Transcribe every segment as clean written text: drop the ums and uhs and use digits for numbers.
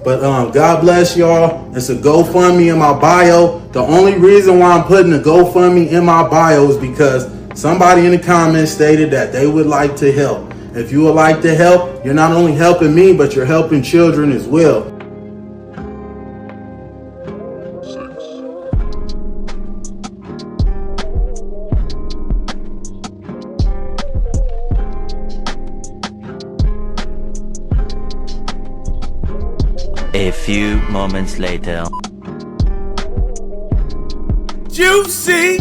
But God bless y'all. It's a GoFundMe in my bio. The only reason why I'm putting a GoFundMe in my bio is because somebody in the comments stated that they would like to help. If you would like to help, you're not only helping me, but you're helping children as well. A few moments later. Juicy!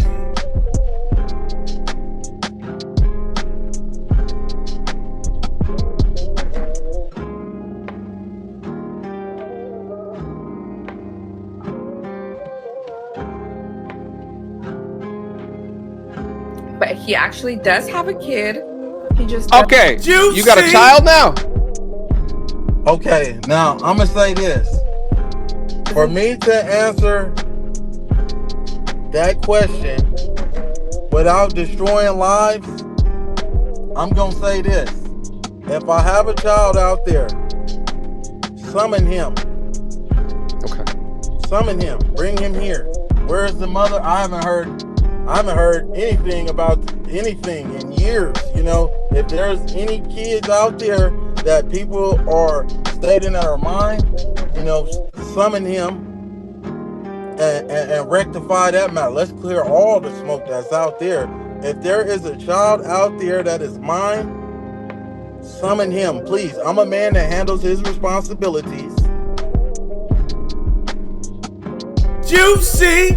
But he actually does have a kid. He just okay. Juicy. You got a child now? Okay, now I'm gonna say this. For me to answer that question without destroying lives, I'm gonna say this. If I have a child out there, summon him. Okay. Summon him. Bring him here. Where's the mother? I haven't heard anything about anything in years. You know, if there's any kids out there that people are stating that are mine, you know, summon him and rectify that matter. Let's clear all the smoke that's out there. If there is a child out there that is mine, summon him, please. I'm a man that handles his responsibilities. Juicy!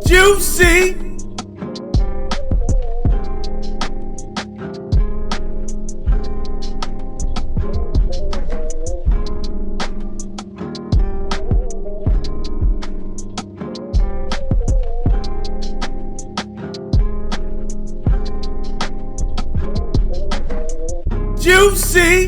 Juicy! Juicy!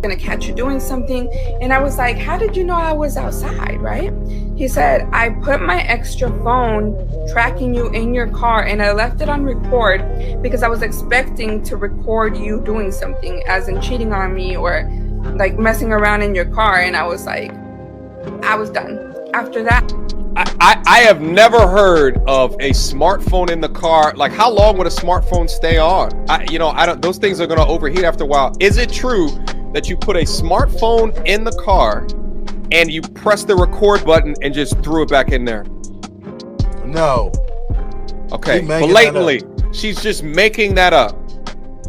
gonna catch you doing something. And I was like, how did you know I was outside, right? He said, I put my extra phone tracking you in your car and I left it on record because I was expecting to record you doing something, as in cheating on me or like messing around in your car. And I was like, I was done. After that, I have never heard of a smartphone in the car. Like, how long would a smartphone stay on? I don't. Those things are gonna overheat after a while. Is it true that you put a smartphone in the car and you press the record button and just threw it back in there? No. Okay, blatantly, she's just making that up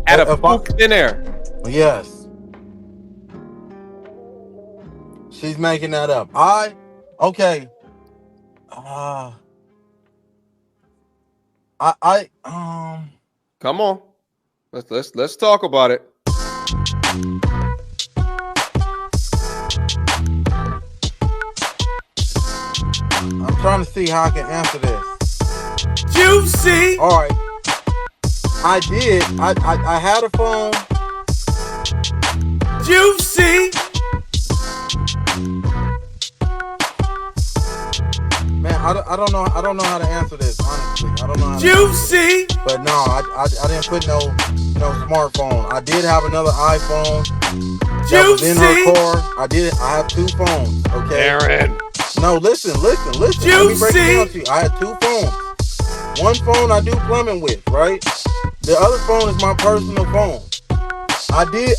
out of thin air. Yes. She's making that up. Okay. Come on, let's talk about it. I'm trying to see how I can answer this. Juicy. All right. I did. I had a phone. Juicy. Man, I don't know how to answer this, honestly. I don't know how to Juicy. But no, I didn't put no smartphone. I did have another iPhone that was in her car. I have two phones, okay? Aaron. No, listen. Let me break it down to you. I had two phones. One phone I do plumbing with, right? The other phone is my personal phone. I did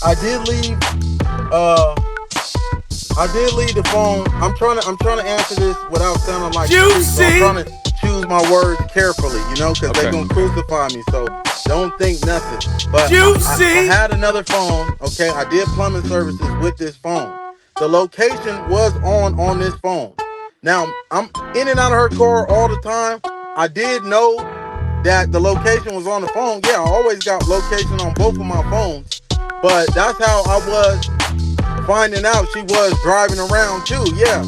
leave the phone. I'm trying to answer this without sounding like Juicy. I'm trying to choose my words carefully, because they're gonna crucify me. So don't think nothing. But I had another phone. Okay, I did plumbing services with this phone. The location was on this phone. Now I'm in and out of her car all the time. I did know that the location was on the phone. Yeah, I always got location on both of my phones. But that's how I was finding out she was driving around too. Yeah.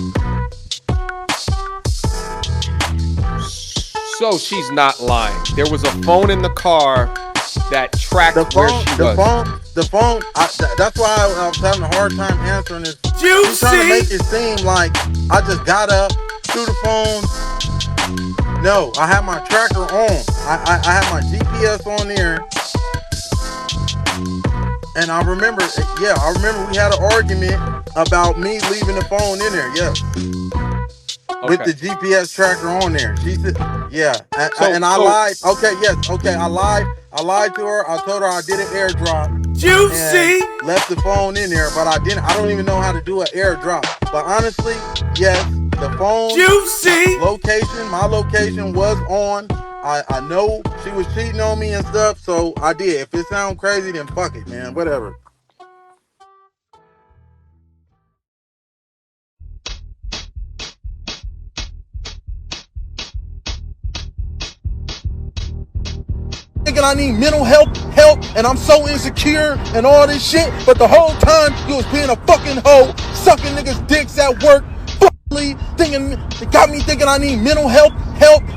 So she's not lying. There was a phone in the car that tracked where she was. The phone. That's why I was having a hard time answering this. She's trying to make it seem like I just got up, threw the phone. No, I had my tracker on. I had my GPS on there. And I remember we had an argument about me leaving the phone in there. Yeah. Okay. With the GPS tracker on there. She said, yeah. I lied. Okay, yes. Okay, I lied. I lied to her. I told her I did an airdrop. Juicy. And left the phone in there, but I don't even know how to do an airdrop. But honestly, yes, the phone Juicy. location, my location was on. I know she was cheating on me and stuff, so I did. If it sounds crazy, then fuck it, man. Whatever. Thinking I need mental help, and I'm so insecure and all this shit, but the whole time you was being a fucking hoe, sucking niggas' dicks at work, it got me thinking I need mental help,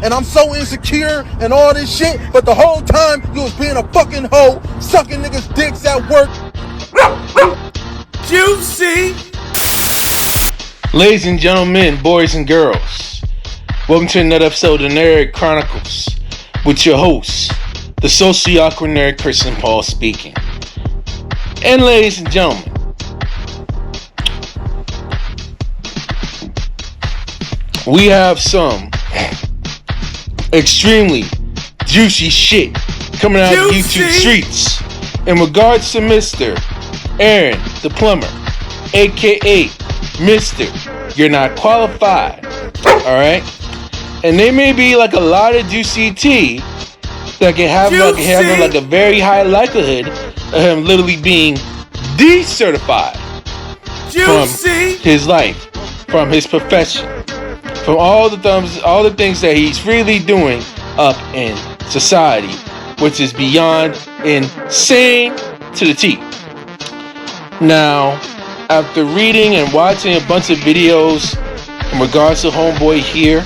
and I'm so insecure and all this shit, but the whole time you was being a fucking hoe, sucking niggas' dicks at work. Juicy. Ladies and gentlemen, boys and girls, welcome to another episode of Nerd Chronicles with your host, the socially awkward nerd Christian Paul speaking. And ladies and gentlemen, we have some extremely juicy shit coming out of the YouTube streets in regards to Mr. Aaron the Plumber, aka Mr. You're Not Qualified. Alright? And there may be like a lot of juicy tea that can have like a very high likelihood of him literally being decertified from his life, from his profession, from all the things that he's freely doing up in society, which is beyond insane to the T. Now, after reading and watching a bunch of videos in regards to homeboy here,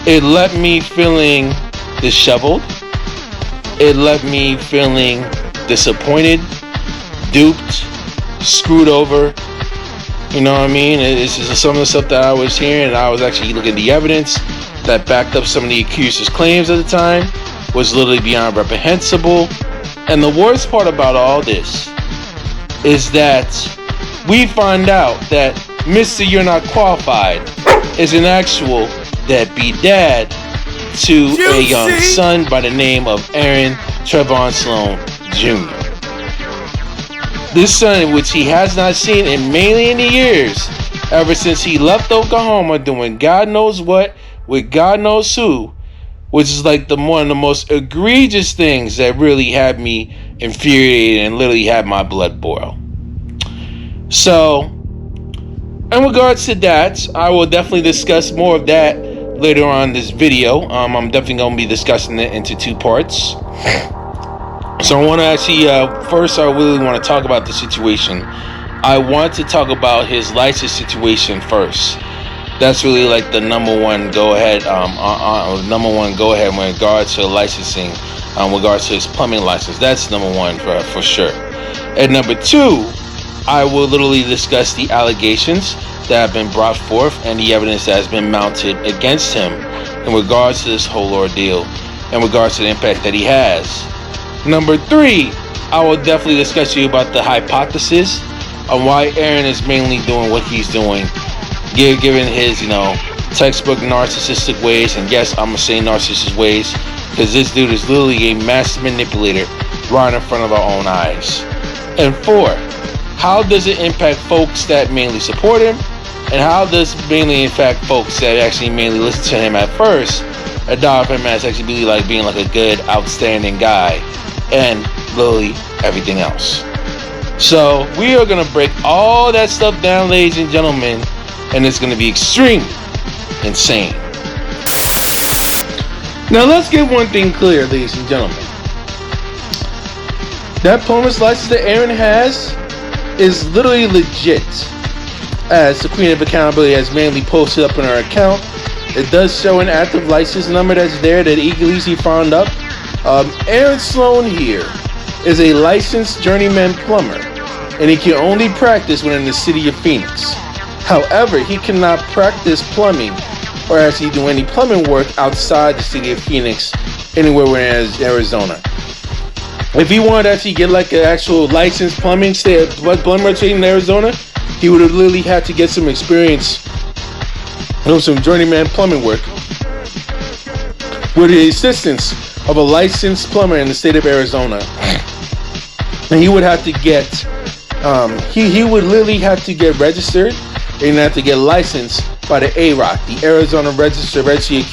it left me feeling disheveled. It left me feeling disappointed, duped, screwed over. You know what I mean? It's just some of the stuff that I was hearing, and I was actually looking at the evidence that backed up some of the accuser's claims at the time, was literally beyond reprehensible. And the worst part about all this is that we find out that Mr. You're Not Qualified is an actual deadbeat dad to a young son by the name of Aaron Trevon Sloan Jr. This son, which he has not seen in many years, ever since he left Oklahoma doing God knows what with God knows who, which is like one of the most egregious things that really had me infuriated and literally had my blood boil. So, in regards to that, I will definitely discuss more of that later on in this video. I'm definitely going to be discussing it into two parts. So I want to actually, first I really want to talk about the situation. I want to talk about his license situation first. That's really like the number one go ahead in regards to licensing, in regards to his plumbing license. That's number one for sure. And number two, I will literally discuss the allegations that have been brought forth and the evidence that has been mounted against him in regards to this whole ordeal, in regards to the impact that he has. Number three, I will definitely discuss to you about the hypothesis on why Aaron is mainly doing what he's doing, given his, textbook narcissistic ways. And yes, I'm gonna say narcissistic ways because this dude is literally a master manipulator right in front of our own eyes. And four, how does it impact folks that mainly support him, and how does mainly impact folks that actually mainly listen to him at first, adopt him as actually being like a good, outstanding guy, and literally everything else. So we are gonna break all that stuff down, ladies and gentlemen, and it's gonna be extremely insane. Now let's get one thing clear, ladies and gentlemen. That plumber's license that Aaron has is literally legit, as the Queen of Accountability has mainly posted up on her account. It does show an active license number that's there that easily found up. Aaron Sloan here is a licensed journeyman plumber, and he can only practice within the city of Phoenix. However, he cannot practice plumbing or actually do any plumbing work outside the city of Phoenix, anywhere in Arizona. If he wanted to actually get like an actual licensed plumber trade in Arizona, he would have literally had to get some experience, some journeyman plumbing work, with the assistance of a licensed plumber in the state of Arizona. And he would have to get, he would literally have to get registered and have to get licensed by the AROC, the Arizona Registry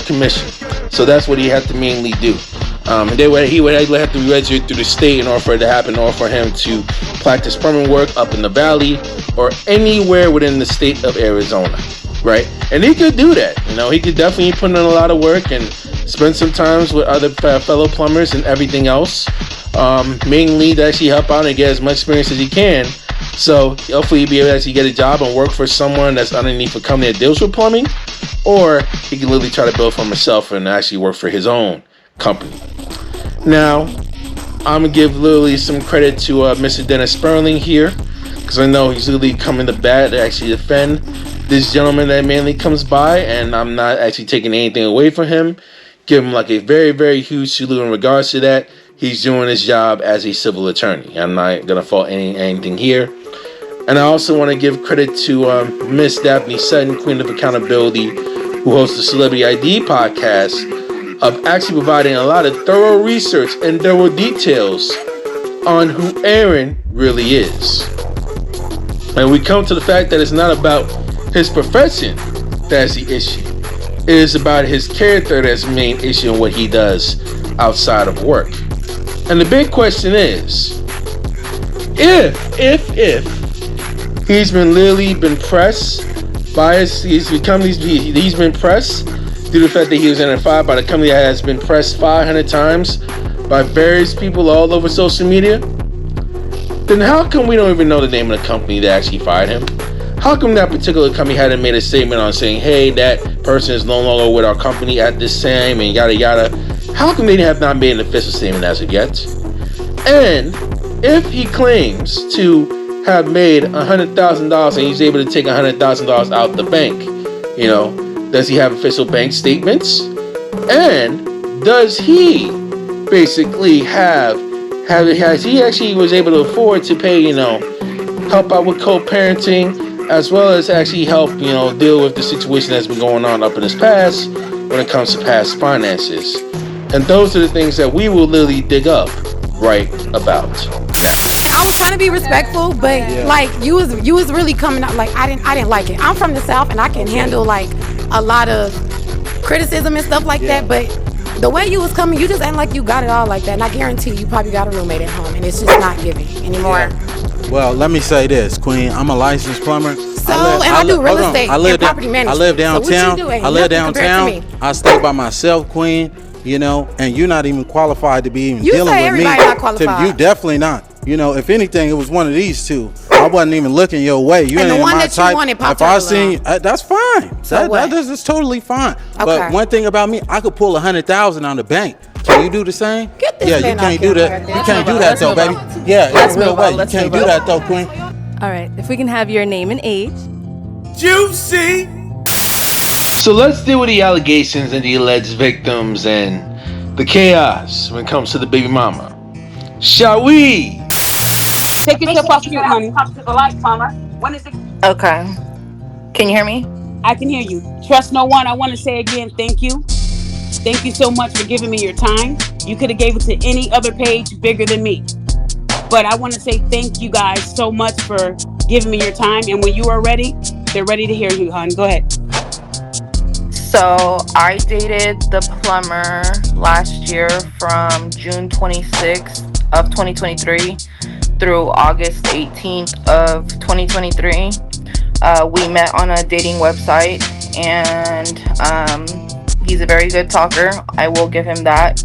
Commission. So that's what he had to mainly do. He would have to be registered through the state in order for it to happen, in order for him to practice plumbing work up in the valley or anywhere within the state of Arizona, right? And he could do that. He could definitely put in a lot of work and spend some times with other fellow plumbers and everything else, mainly to actually help out and get as much experience as he can. So hopefully he'll be able to actually get a job and work for someone that's underneath a company that deals with plumbing, or he can literally try to build for himself and actually work for his own company. Now, I'm gonna give literally some credit to Mr. Dennis Sperling here, because I know he's literally coming to bat to actually defend this gentleman that mainly comes by, and I'm not actually taking anything away from him. Give him like a very, very huge salute in regards to that. He's doing his job as a civil attorney. I'm not gonna fault anything here. And I also want to give credit to Miss Daphne Sutton, Queen of Accountability, who hosts the Celebrity ID podcast, of actually providing a lot of thorough research and thorough details on who Aaron really is. And we come to the fact that it's not about his profession that's the issue. It is about his character that's the main issue and what he does outside of work. And the big question is, if he's been pressed by he's been pressed due to the fact that he was identified by the company that has been pressed 500 times by various people all over social media, then how come we don't even know the name of the company that actually fired him? How come that particular company hadn't made a statement on saying, hey, that person is no longer with our company at this time and yada yada? How come they have not made an official statement as of yet? And if he claims to have made $100,000 and he's able to take $100,000 out the bank, does he have official bank statements? And does he basically has he actually was able to afford to pay, help out with co-parenting, as well as actually help, deal with the situation that's been going on up in his past when it comes to past finances? And those are the things that we will literally dig up right about now. I was trying to be respectful, but like you was really coming out like I didn't like it. I'm from the South and I can handle like a lot of criticism and stuff like that, but the way you was coming, you just ain't like you got it all like that. And I guarantee you probably got a roommate at home and it's just not giving anymore. Yeah. Well, let me say this, Queen. I'm a licensed plumber. I do real estate and property management. I live downtown. So what you do I live downtown. I stay by myself, Queen. And you're not even qualified to be even dealing with me. You say everybody not qualified. You definitely not. If anything, it was one of these two. I wasn't even looking your way. You and ain't the one my that type. you wanted popped if I seen, that's fine. So That's totally fine. Okay. But one thing about me, I could pull $100,000 on the bank. Can you do the same? Get this you can't do that. You can't do that though, baby. Yeah, in a real way. You can't do that though, Queen. All right, if we can have your name and age. Juicy. So let's deal with the allegations and the alleged victims and the chaos when it comes to the baby mama. Shall we? Take yourself off mute, honey. Come to the light, mama. When is it? Okay. Can you hear me? I can hear you. Trust no one. I want to say again, thank you. Thank you so much for giving me your time. You could have gave it to any other page bigger than me. But I want to say thank you guys so much for giving me your time. And when you are ready, they're ready to hear you, hon. Go ahead. So I dated the plumber last year from June 26th of 2023 through August 18th of 2023. We met on a dating website, and he's a very good talker. I will give him that.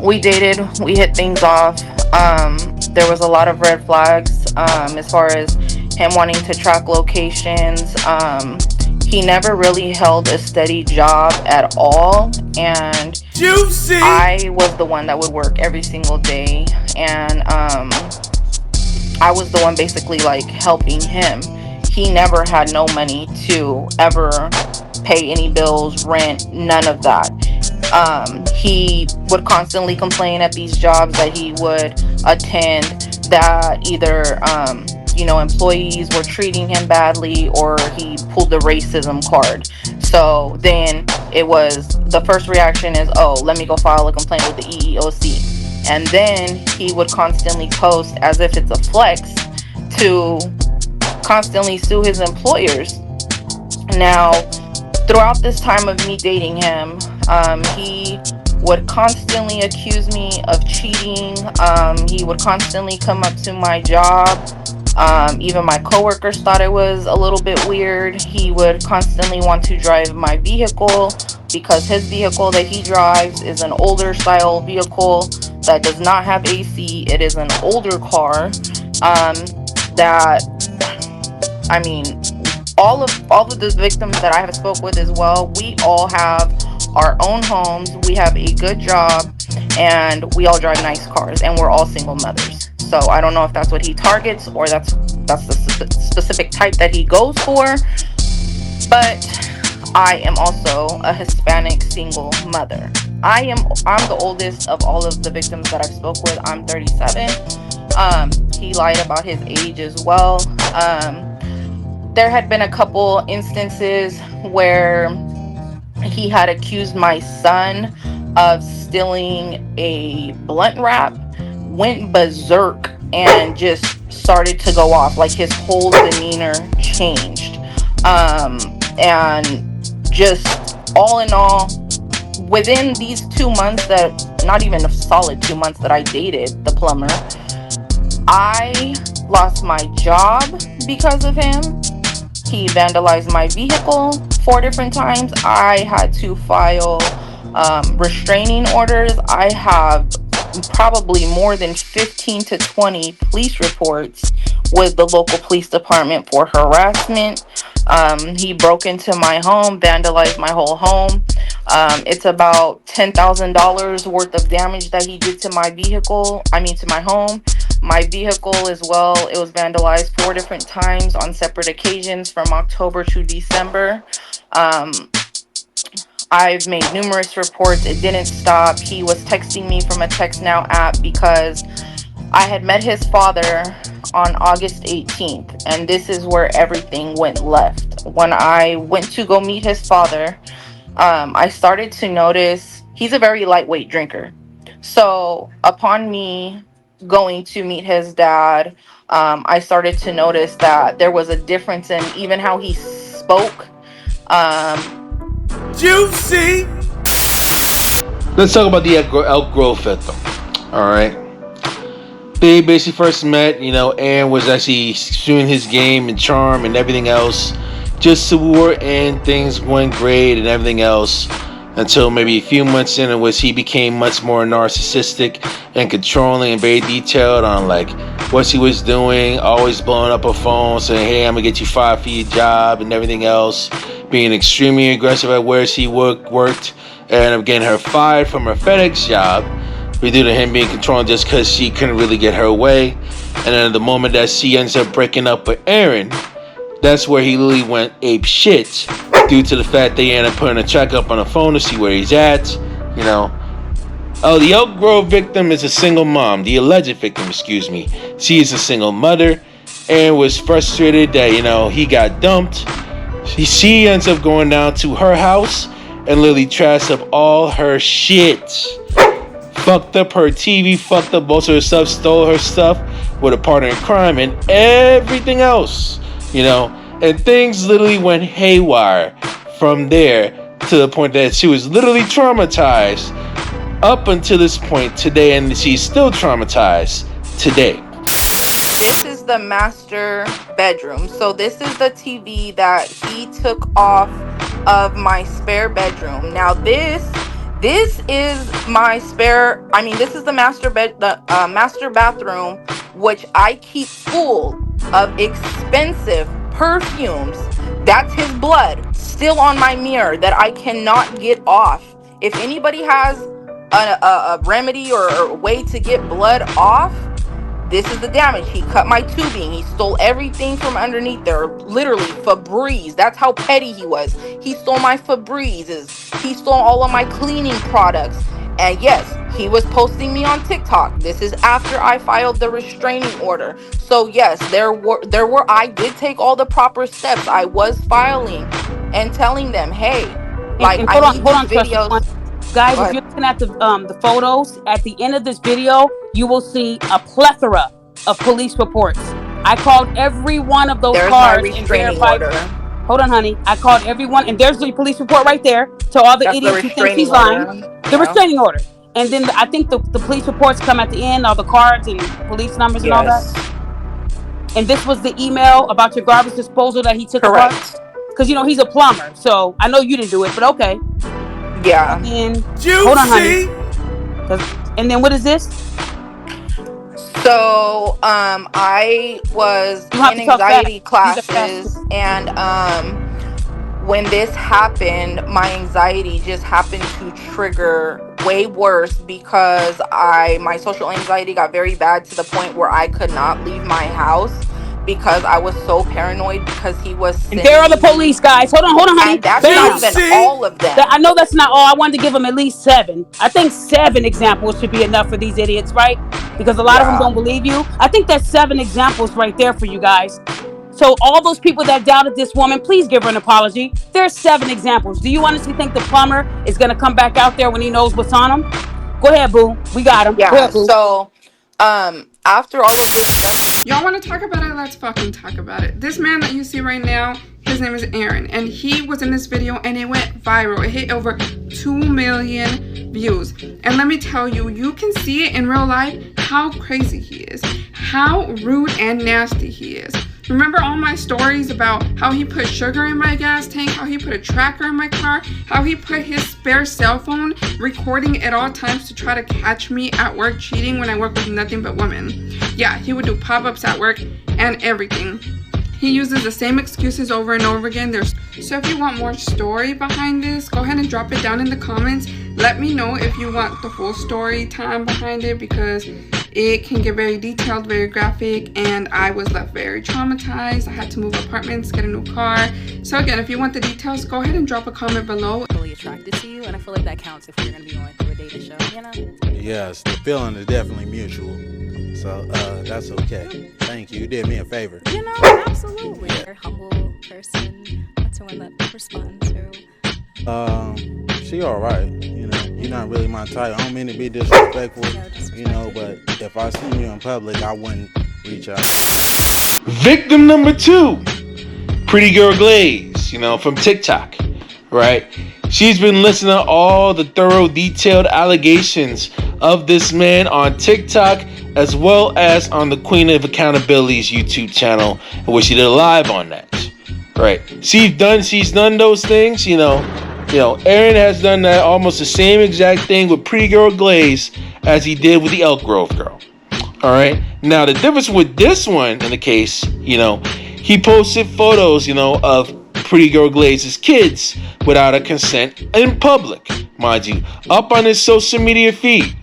We dated, we hit things off. There was a lot of red flags as far as him wanting to track locations. He never really held a steady job at all, and Juicy. I was the one that would work every single day, and I was the one basically like helping him. he never had no money to ever pay any bills, rent, none of that. He would constantly complain at these jobs that he would attend that either employees were treating him badly or he pulled the racism card. So then it was, the first reaction is, oh, let me go file a complaint with the EEOC. And then he would constantly post, as if it's a flex, to constantly sue his employers. Now, throughout this time of me dating him, he would constantly accuse me of cheating. He would constantly come up to my job. Even my coworkers thought it was a little bit weird. He would constantly want to drive my vehicle because his vehicle that he drives is an older style vehicle that does not have AC. It is an older car. All of the victims that I have spoke with as well, we all have our own homes, we have a good job, and we all drive nice cars, and we're all single mothers. So I don't know if that's what he targets or that's the specific type that he goes for, but I am also a Hispanic single mother. I'm the oldest of all of the victims that I've spoke with. I'm 37. He lied about his age as well. There had been a couple instances where he had accused my son of stealing a blunt wrap, went berserk, and just started to go off. Like, his whole demeanor changed. And just all in all, within these 2 months, that not even a solid 2 months that I dated the plumber, I lost my job because of him. He vandalized my vehicle 4 different times. I had to file restraining orders. I have probably more than 15 to 20 police reports with the local police department for harassment. He broke into my home, vandalized my whole home. It's about $10,000 worth of damage that he did to my vehicle. To my home. My vehicle as well, it was vandalized 4 different times on separate occasions from October to December. I've made numerous reports. It didn't stop. He was texting me from a Text Now app because I had met his father on August 18th, and this is where everything went left. When I went to go meet his father, I started to notice he's a very lightweight drinker. So upon me going to meet his dad, I started to notice that there was a difference in even how he spoke. Juicy! Let's talk about the Elk Grove victim. Alright. They basically first met, Aaron was actually shooting his game and charm and everything else. Just swore, and things went great and everything else. Until maybe a few months in, in which he became much more narcissistic and controlling and very detailed on what he was doing, always blowing up her phone, saying, hey, I'm gonna get you fired for your job and everything else, being extremely aggressive at where she worked, and getting her fired from her FedEx job due to him being controlling just because she couldn't really get her way. And then at the moment that she ends up breaking up with Aaron, that's where he literally went ape shit, due to the fact they ended up putting a check up on the phone to see where he's at, Oh, the Elk Grove victim is a single mom. The alleged victim, excuse me. She is a single mother and was frustrated that, he got dumped. She ends up going down to her house and literally trashed up all her shit. Fucked up her TV, fucked up most of her stuff, stole her stuff with a partner in crime and everything else, And things literally went haywire from there to the point that she was literally traumatized up until this point today, and she's still traumatized today. This is the master bedroom. So this is the TV that he took off of my spare bedroom. Now this is my spare. This is the master bathroom, which I keep full of expensive perfumes. That's his blood still on my mirror that I cannot get off. If anybody has a remedy or a way to get blood off, This is the damage. He cut my tubing. He stole everything from underneath there. Literally, Febreze. That's how petty he was. He stole my Febrezes. He stole all of my cleaning products. And yes, he was posting me on TikTok. This is after I filed the restraining order. So yes, I did take all the proper steps. I was filing and telling them, hey, like, and I hold need on, these Trust. videos. Guys, if you're looking at the photos, at the end of this video, you will see a plethora of police reports. I called every one of those There's cars my and restraining verified. order. Hold on, honey. I called everyone, and there's the police report right there. To all the That's idiots the who think he's restraining lying, order. the restraining order. And then I think the police reports come at the end, all the cards and police numbers and all that. And this was the email about your garbage disposal that he took apart. Because you know he's a plumber, so I know you didn't do it, but okay. Yeah. And hold on, honey. And then what is this? So I was in anxiety classes, and when this happened, my anxiety just happened to trigger way worse, because my social anxiety got very bad to the point where I could not leave my house because I was so paranoid, because he was And there are the police, guys. Hold on, honey. And that's not even all of them. I know that's not all. I wanted to give them at least 7. I think 7 examples should be enough for these idiots, right? Because a lot of them don't believe you. I think that's 7 examples right there for you guys. So all those people that doubted this woman, please give her an apology. There's 7 examples. Do you honestly think the plumber is going to come back out there when he knows what's on him? Go ahead, boo. We got him. Yeah, Go ahead, boo. so after all of this stuff, y'all want to talk about it? Let's fucking talk about it. This man that you see right now, his name is Aaron, and he was in this video and it went viral. It hit over 2 million views. And let me tell you, you can see it in real life how crazy he is, how rude and nasty he is. Remember all my stories about how he put sugar in my gas tank, how he put a tracker in my car, how he put his spare cell phone recording at all times to try to catch me at work cheating when I work with nothing but women. Yeah, he would do pop-ups at work and everything. He uses the same excuses over and over again. So if you want more story behind this, go ahead and drop it down in the comments. Let me know if you want the full story time behind it, because it can get very detailed, very graphic, and I was left very traumatized. I had to move apartments, get a new car. So again, if you want the details, go ahead and drop a comment below. Really attracted to you, and I feel like that counts if we're going to be going through a dating show, you know? Yes, the feeling is definitely mutual. So that's okay. Thank you. You did me a favor. You know, absolutely. You're a humble person. That's one that responds to. She all right. You know, you're not really my type. I don't mean to be disrespectful, you know, but if I see you in public, I wouldn't reach out. Victim number 2, Pretty Girl Glaze, you know, from TikTok, right? She's been listening to all the thorough, detailed allegations of this man on TikTok, as well as on the Queen of Accountability's YouTube channel, where she did a live on that, right? She's done those things, you know, Aaron has done that almost the same exact thing with Pretty Girl Glaze as he did with the Elk Grove girl. All right. Now the difference with this one in the case, you know, he posted photos, you know, of Pretty Girl Glaze's kids without a consent in public, mind you, up on his social media feed.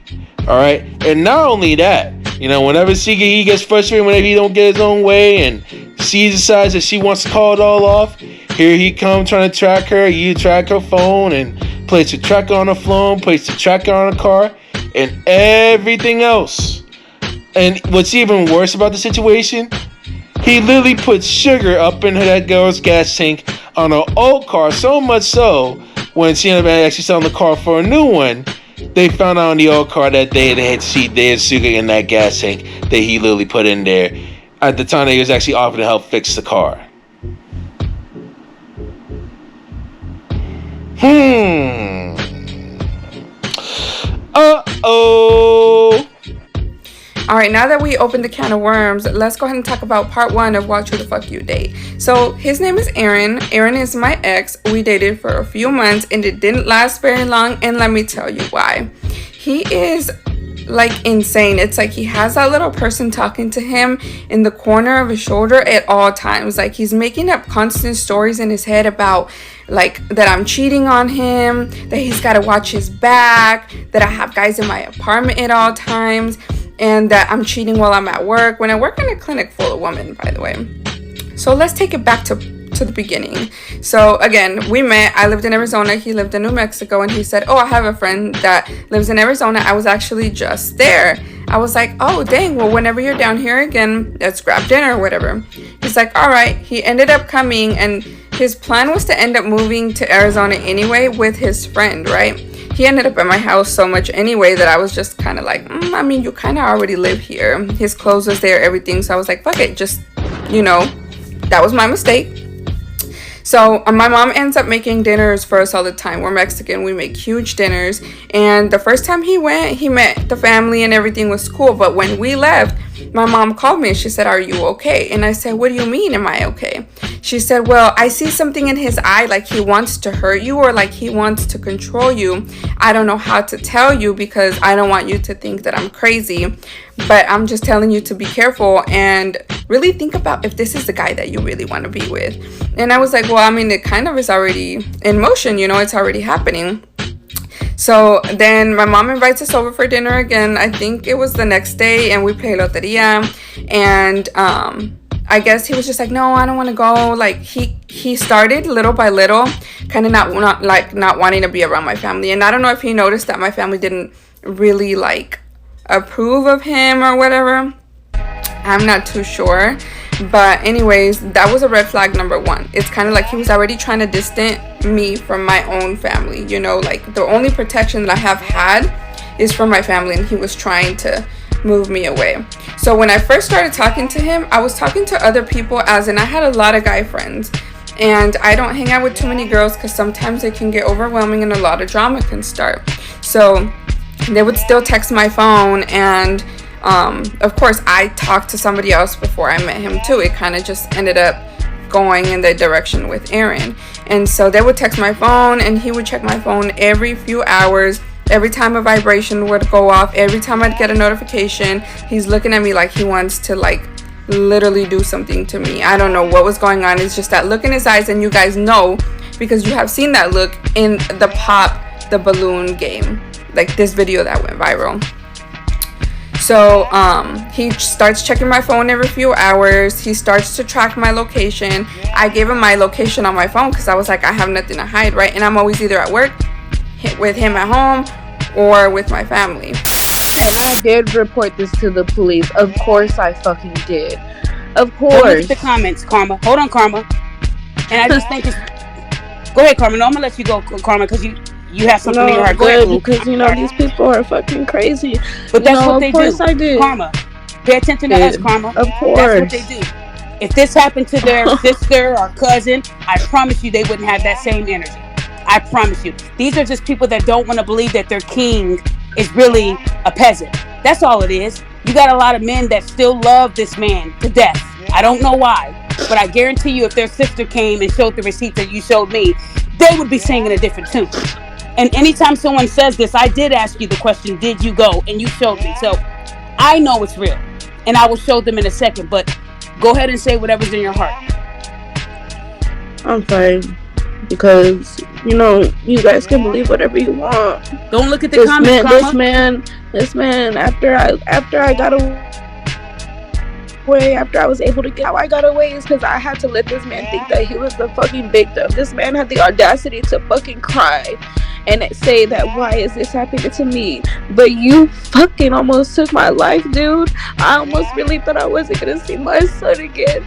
All right. And not only that, you know, whenever he gets frustrated, whenever he don't get his own way, and she decides that she wants to call it all off, here he comes trying to track her. You track her phone and place a tracker on her phone, place a tracker on her car, and everything else. And what's even worse about the situation, he literally put sugar up in that girl's gas tank on her old car, so much so when she ended up actually selling the car for a new one, they found out on the old car that they had sugar in that gas tank that he literally put in there at the time that he was actually offered to help fix the car. Uh-oh. All right, now that we opened the can of worms, let's go ahead and talk about part 1 of Watch Who the Fuck You Date. So his name is Aaron. Aaron is my ex. We dated for a few months and it didn't last very long, and let me tell you why. He is like insane. It's like he has that little person talking to him in the corner of his shoulder at all times. Like he's making up constant stories in his head about like that I'm cheating on him, that he's got to watch his back, that I have guys in my apartment at all times. and that I'm cheating while I'm at work, when I work in a clinic full of women, by the way. So let's take it back to the beginning. So again, we met. I lived in Arizona, he lived in New Mexico, and he said, oh, I have a friend that lives in Arizona. I was actually just there. I was like, oh dang, well, whenever you're down here again, let's grab dinner or whatever. He's like, all right. He ended up coming, and his plan was to end up moving to Arizona anyway with his friend, right? He ended up at my house so much anyway that I was just kind of like, I mean, you kind of already live here. His clothes was there, everything. So I was like, fuck it, just, that was my mistake. So my mom ends up making dinners for us all the time. We're Mexican. We make huge dinners. And the first time he went, he met the family and everything was cool. But when we left, my mom called me and she said, are you okay? And I said, what do you mean, am I okay? She said, well, I see something in his eye, like he wants to hurt you or like he wants to control you. I don't know how to tell you because I don't want you to think that I'm crazy. But I'm just telling you to be careful and really think about if this is the guy that you really want to be with. And I was like, well, I mean, it kind of is already in motion, it's already happening. So then my mom invites us over for dinner again. I think it was the next day, and we play loteria. And I guess he was just like, no, I don't want to go. Like he started little by little, kind of not wanting to be around my family. And I don't know if he noticed that my family didn't really approve of him or whatever. I'm not too sure. But anyways, that was a red flag number one. It's kind of like he was already trying to distance me from my own family. The only protection that I have had is from my family, and he was trying to move me away. So when I first started talking to him, I was talking to other people, as in I had a lot of guy friends. And I don't hang out with too many girls because sometimes it can get overwhelming and a lot of drama can start. So they would still text my phone, and of course I talked to somebody else before I met him too. It kind of just ended up going in the direction with Aaron. And so they would text my phone, and he would check my phone every few hours. Every time a vibration would go off, every time I'd get a notification, he's looking at me like he wants to literally do something to me. I don't know what was going on. It's just that look in his eyes, and you guys know because you have seen that look in the Pop the Balloon game, this video that went viral. So he starts checking my phone every few hours. He starts to track my location. I gave him my location on my phone because I was like, I have nothing to hide, right? And I'm always either at work with him at home or with my family. And I did report this to the police. Of course I fucking did. Of course. Go look at the comments, Karma. Hold on, Karma. And I just think it's... Go ahead, Karma. No, I'm going to let you go, Karma, because you have something in your heart. Go ahead, because these people are fucking crazy. But that's what they do. Of course I did. Karma. Pay attention to us, Karma. Of course. That's what they do. If this happened to their sister or cousin, I promise you they wouldn't have that same energy. I promise you. These are just people that don't want to believe that their king is really a peasant. That's all it is. You got a lot of men that still love this man to death. I don't know why, but I guarantee you if their sister came and showed the receipt that you showed me, they would be singing a different tune. And anytime someone says this, I did ask you the question, did you go? And you showed me. So I know it's real. And I will show them in a second. But go ahead and say whatever's in your heart. I'm fine. Because, you guys can believe whatever you want. Don't look at the comments, This man, after I got away, after I was able to get how I got away is because I had to let this man think that he was the fucking victim. This man had the audacity to fucking cry and say that, why is this happening to me? But you fucking almost took my life, dude. I almost really thought I wasn't gonna see my son again.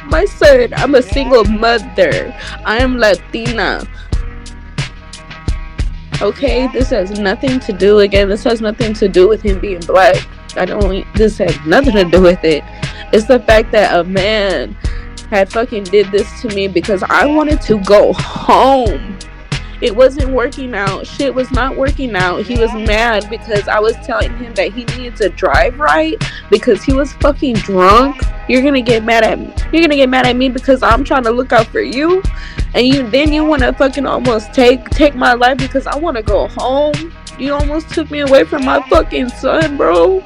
My son, I'm a single mother. I am Latina. Okay, this has nothing to do, this has nothing to do with him being black. This has nothing to do with it. It's the fact that a man had fucking did this to me because I wanted to go home. It wasn't working out. Shit was not working out. He was mad because I was telling him that he needed to drive right because he was fucking drunk. You're gonna get mad at me. You're gonna get mad at me because I'm trying to look out for you, and you want to fucking almost take my life because I want to go home. You almost took me away from my fucking son, bro,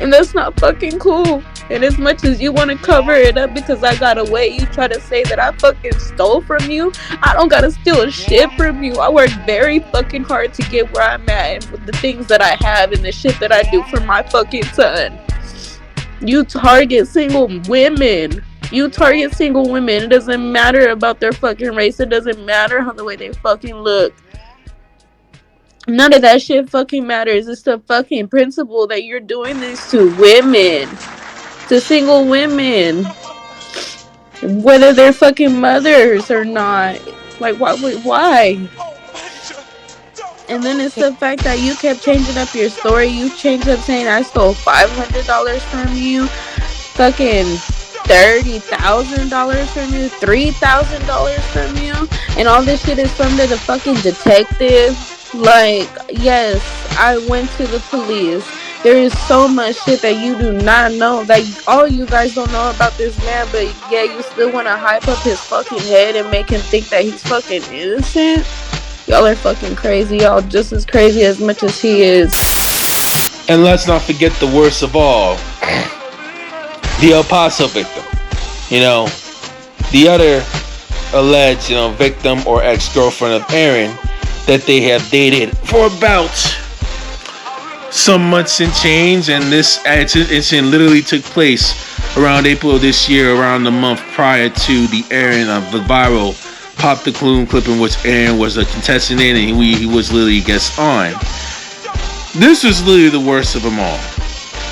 and that's not fucking cool. And as much as you want to cover it up because I got away, you try to say that I fucking stole from you. I don't gotta steal a shit from you. I work very fucking hard to get where I'm at and with the things that I have and the shit that I do for my fucking son. You target single women. You target single women. It doesn't matter about their fucking race. It doesn't matter how the way they fucking look. None of that shit fucking matters. It's the fucking principle that you're doing this to women. To single women. Whether they're fucking mothers or not. Like, why? And then it's the fact that you kept changing up your story. You changed up saying I stole $500 from you. Fucking $30,000 from you. $3,000 from you. And all this shit is from the fucking detective. Like, yes, I went to the police. There is so much shit that you do not know. Like, all you guys don't know about this man, but yeah, you still want to hype up his fucking head and make him think that he's fucking innocent. Y'all are fucking crazy. Y'all just as crazy as much as he is. And let's not forget the worst of all, the El Paso victim. You know, the other alleged, victim or ex-girlfriend of Aaron that they have dated for about some months and change, and this incident literally took place around April of this year, around the month prior to the airing of the viral Pop the Clune clip in which Aaron was a contestant in, and he was literally a guest on. This was literally the worst of them all.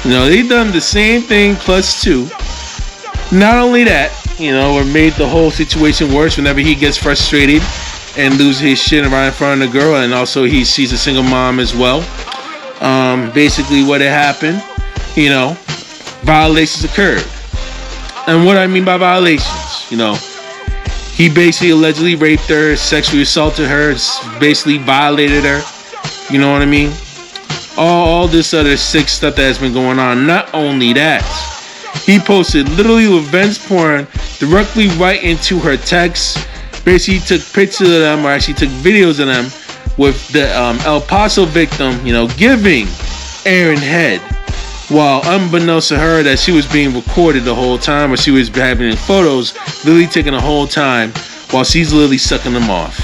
They done the same thing plus two. Not only that, or made the whole situation worse whenever he gets frustrated and loses his shit right in front of the girl, and also she's a single mom as well. Basically what had happened, violations occurred. And what I mean by violations, he basically allegedly raped her, sexually assaulted her, basically violated her. You know what I mean? All this other sick stuff that has been going on. Not only that, he posted literally revenge porn directly right into her texts. Basically took pictures of them, or actually took videos of them with the El Paso victim, giving Aaron head, while unbeknownst to her that she was being recorded the whole time, or she was having photos literally taking the whole time while she's literally sucking them off.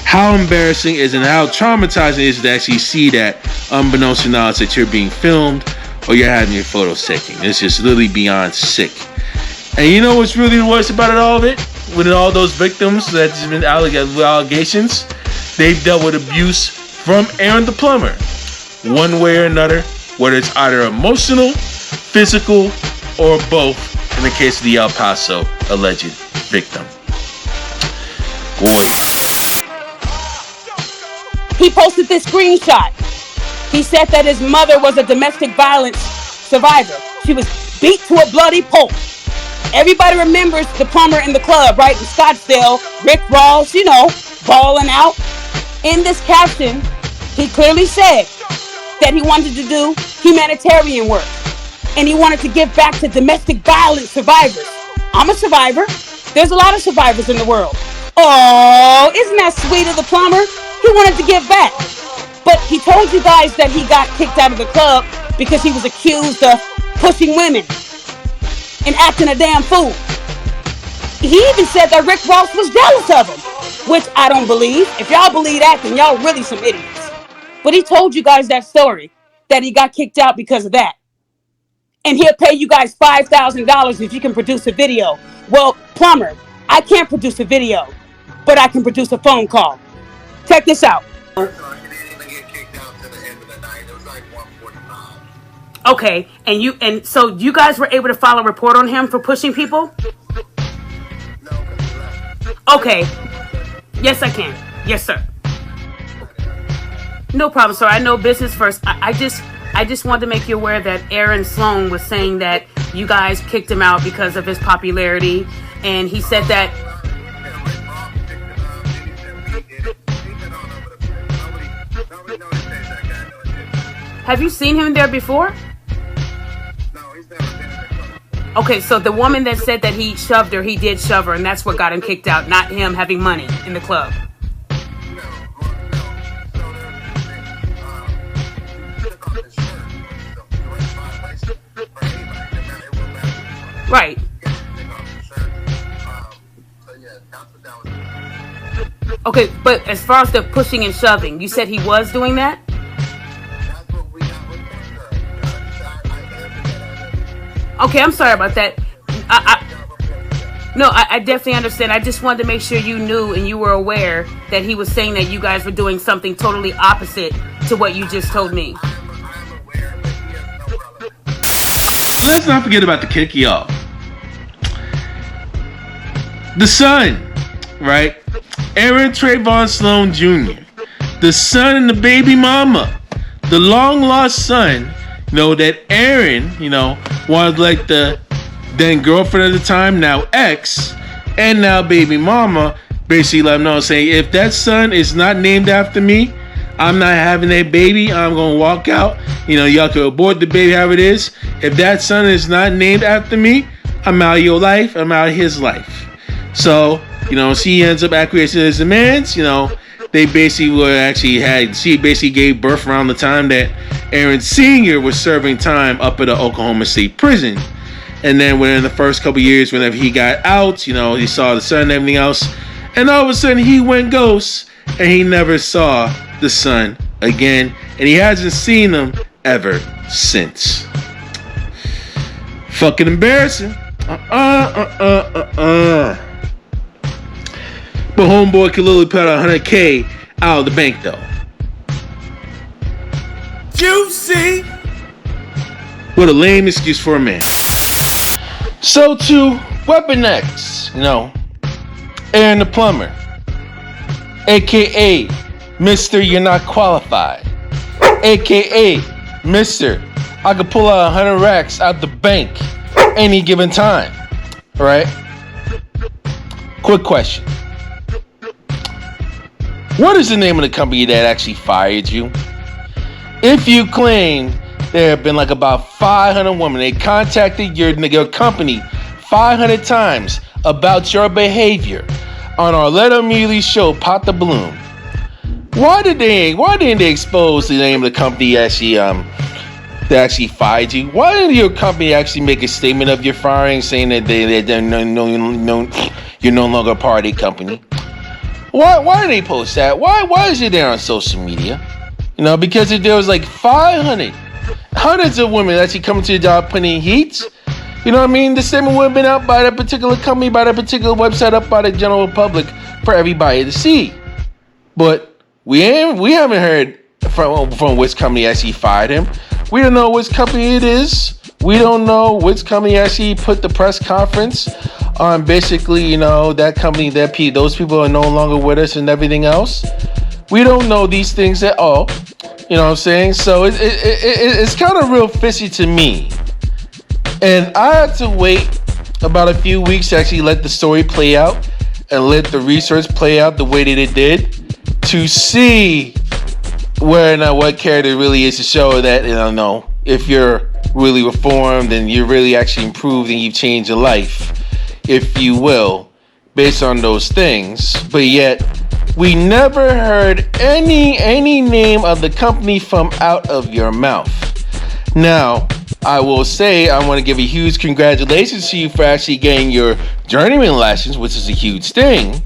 How embarrassing is and how traumatizing is it to actually see that unbeknownst to knowledge that you're being filmed or you're having your photos taken. It's just literally beyond sick. And you know what's really the worst about it, all of it? With all those victims that's been allegations, they've dealt with abuse from Aaron the Plumber, one way or another, whether it's either emotional, physical, or both in the case of the El Paso alleged victim. Boy. He posted this screenshot. He said that his mother was a domestic violence survivor. She was beat to a bloody pulp. Everybody remembers the plumber in the club, right? In Scottsdale, Rick Ross, balling out. In this caption, he clearly said that he wanted to do humanitarian work. And he wanted to give back to domestic violence survivors. I'm a survivor. There's a lot of survivors in the world. Oh, isn't that sweet of the plumber? He wanted to give back. But he told you guys that he got kicked out of the club because he was accused of pushing women and acting a damn fool. He even said that Rick Ross was jealous of him, which I don't believe. If y'all believe that, then y'all really some idiots. But he told you guys that story, that he got kicked out because of that. And he'll pay you guys $5,000 if you can produce a video. Well, plumber, I can't produce a video, but I can produce a phone call. Check this out. Okay, and so you guys were able to file a report on him for pushing people? Okay. Yes, I can. Yes, sir. No problem, sir. I know business first. I just wanted to make you aware that Aaron Sloan was saying that you guys kicked him out because of his popularity, and he said that. Have you seen him there before? Okay, so the woman that said that he shoved her, he did shove her, and that's what got him kicked out, not him having money in the club. Right. Okay, but as far as the pushing and shoving, you said he was doing that? Okay, I'm sorry about that. I definitely understand. I just wanted to make sure you knew and you were aware that he was saying that you guys were doing something totally opposite to what you just told me. Let's not forget about the kicky off. The son, right? Aaron Trayvon Sloan Jr., the son and the baby mama, the long lost son, that Aaron, was like the then girlfriend at the time, now ex, and now baby mama, basically let him know, saying, if that son is not named after me, I'm not having that baby. I'm going to walk out. Y'all can abort the baby, however it is. If that son is not named after me, I'm out of your life. I'm out of his life. So, she ends up acquiescing as a man's. They basically she basically gave birth around the time that Aaron Sr. was serving time up at the Oklahoma State Prison. And then within the first couple years, whenever he got out, he saw the son and everything else. And all of a sudden, he went ghost and he never saw the son again. And he hasn't seen him ever since. Fucking embarrassing. But homeboy could literally put $100K out of the bank though. Juicy! What a lame excuse for a man. So to Weapon X, Aaron the Plumber, aka Mr. You're Not Qualified, aka Mr. I could pull out 100 racks out the bank any given time. Alright? Quick question. What is the name of the company that actually fired you? If you claim there have been like about 500 women, they contacted your company 500 times about your behavior on our Let 'Em Immediately show, Pot the Balloon. Why didn't they expose the name of the company that actually fired you? Why didn't your company actually make a statement of your firing saying that you're no longer a part of the company? Why did they post that? Why is it there on social media? Because if there was like 500, hundreds of women actually coming to the job putting in heat, the statement would have been out by that particular company, by that particular website, up by the general public for everybody to see. But we haven't heard from which company actually fired him. We don't know which company it is. We don't know which company actually put the press conference on basically, that company, those people are no longer with us and everything else. We don't know these things at all. You know what I'm saying? So it's kind of real fishy to me. And I had to wait about a few weeks to actually let the story play out and let the research play out the way that it did to see where and what character really is to show that, if you're really reformed and you're really actually improved and you've changed your life, if you will, based on those things. But yet, we never heard any name of the company from out of your mouth. Now, I will say I want to give a huge congratulations to you for actually getting your journeyman license, which is a huge thing.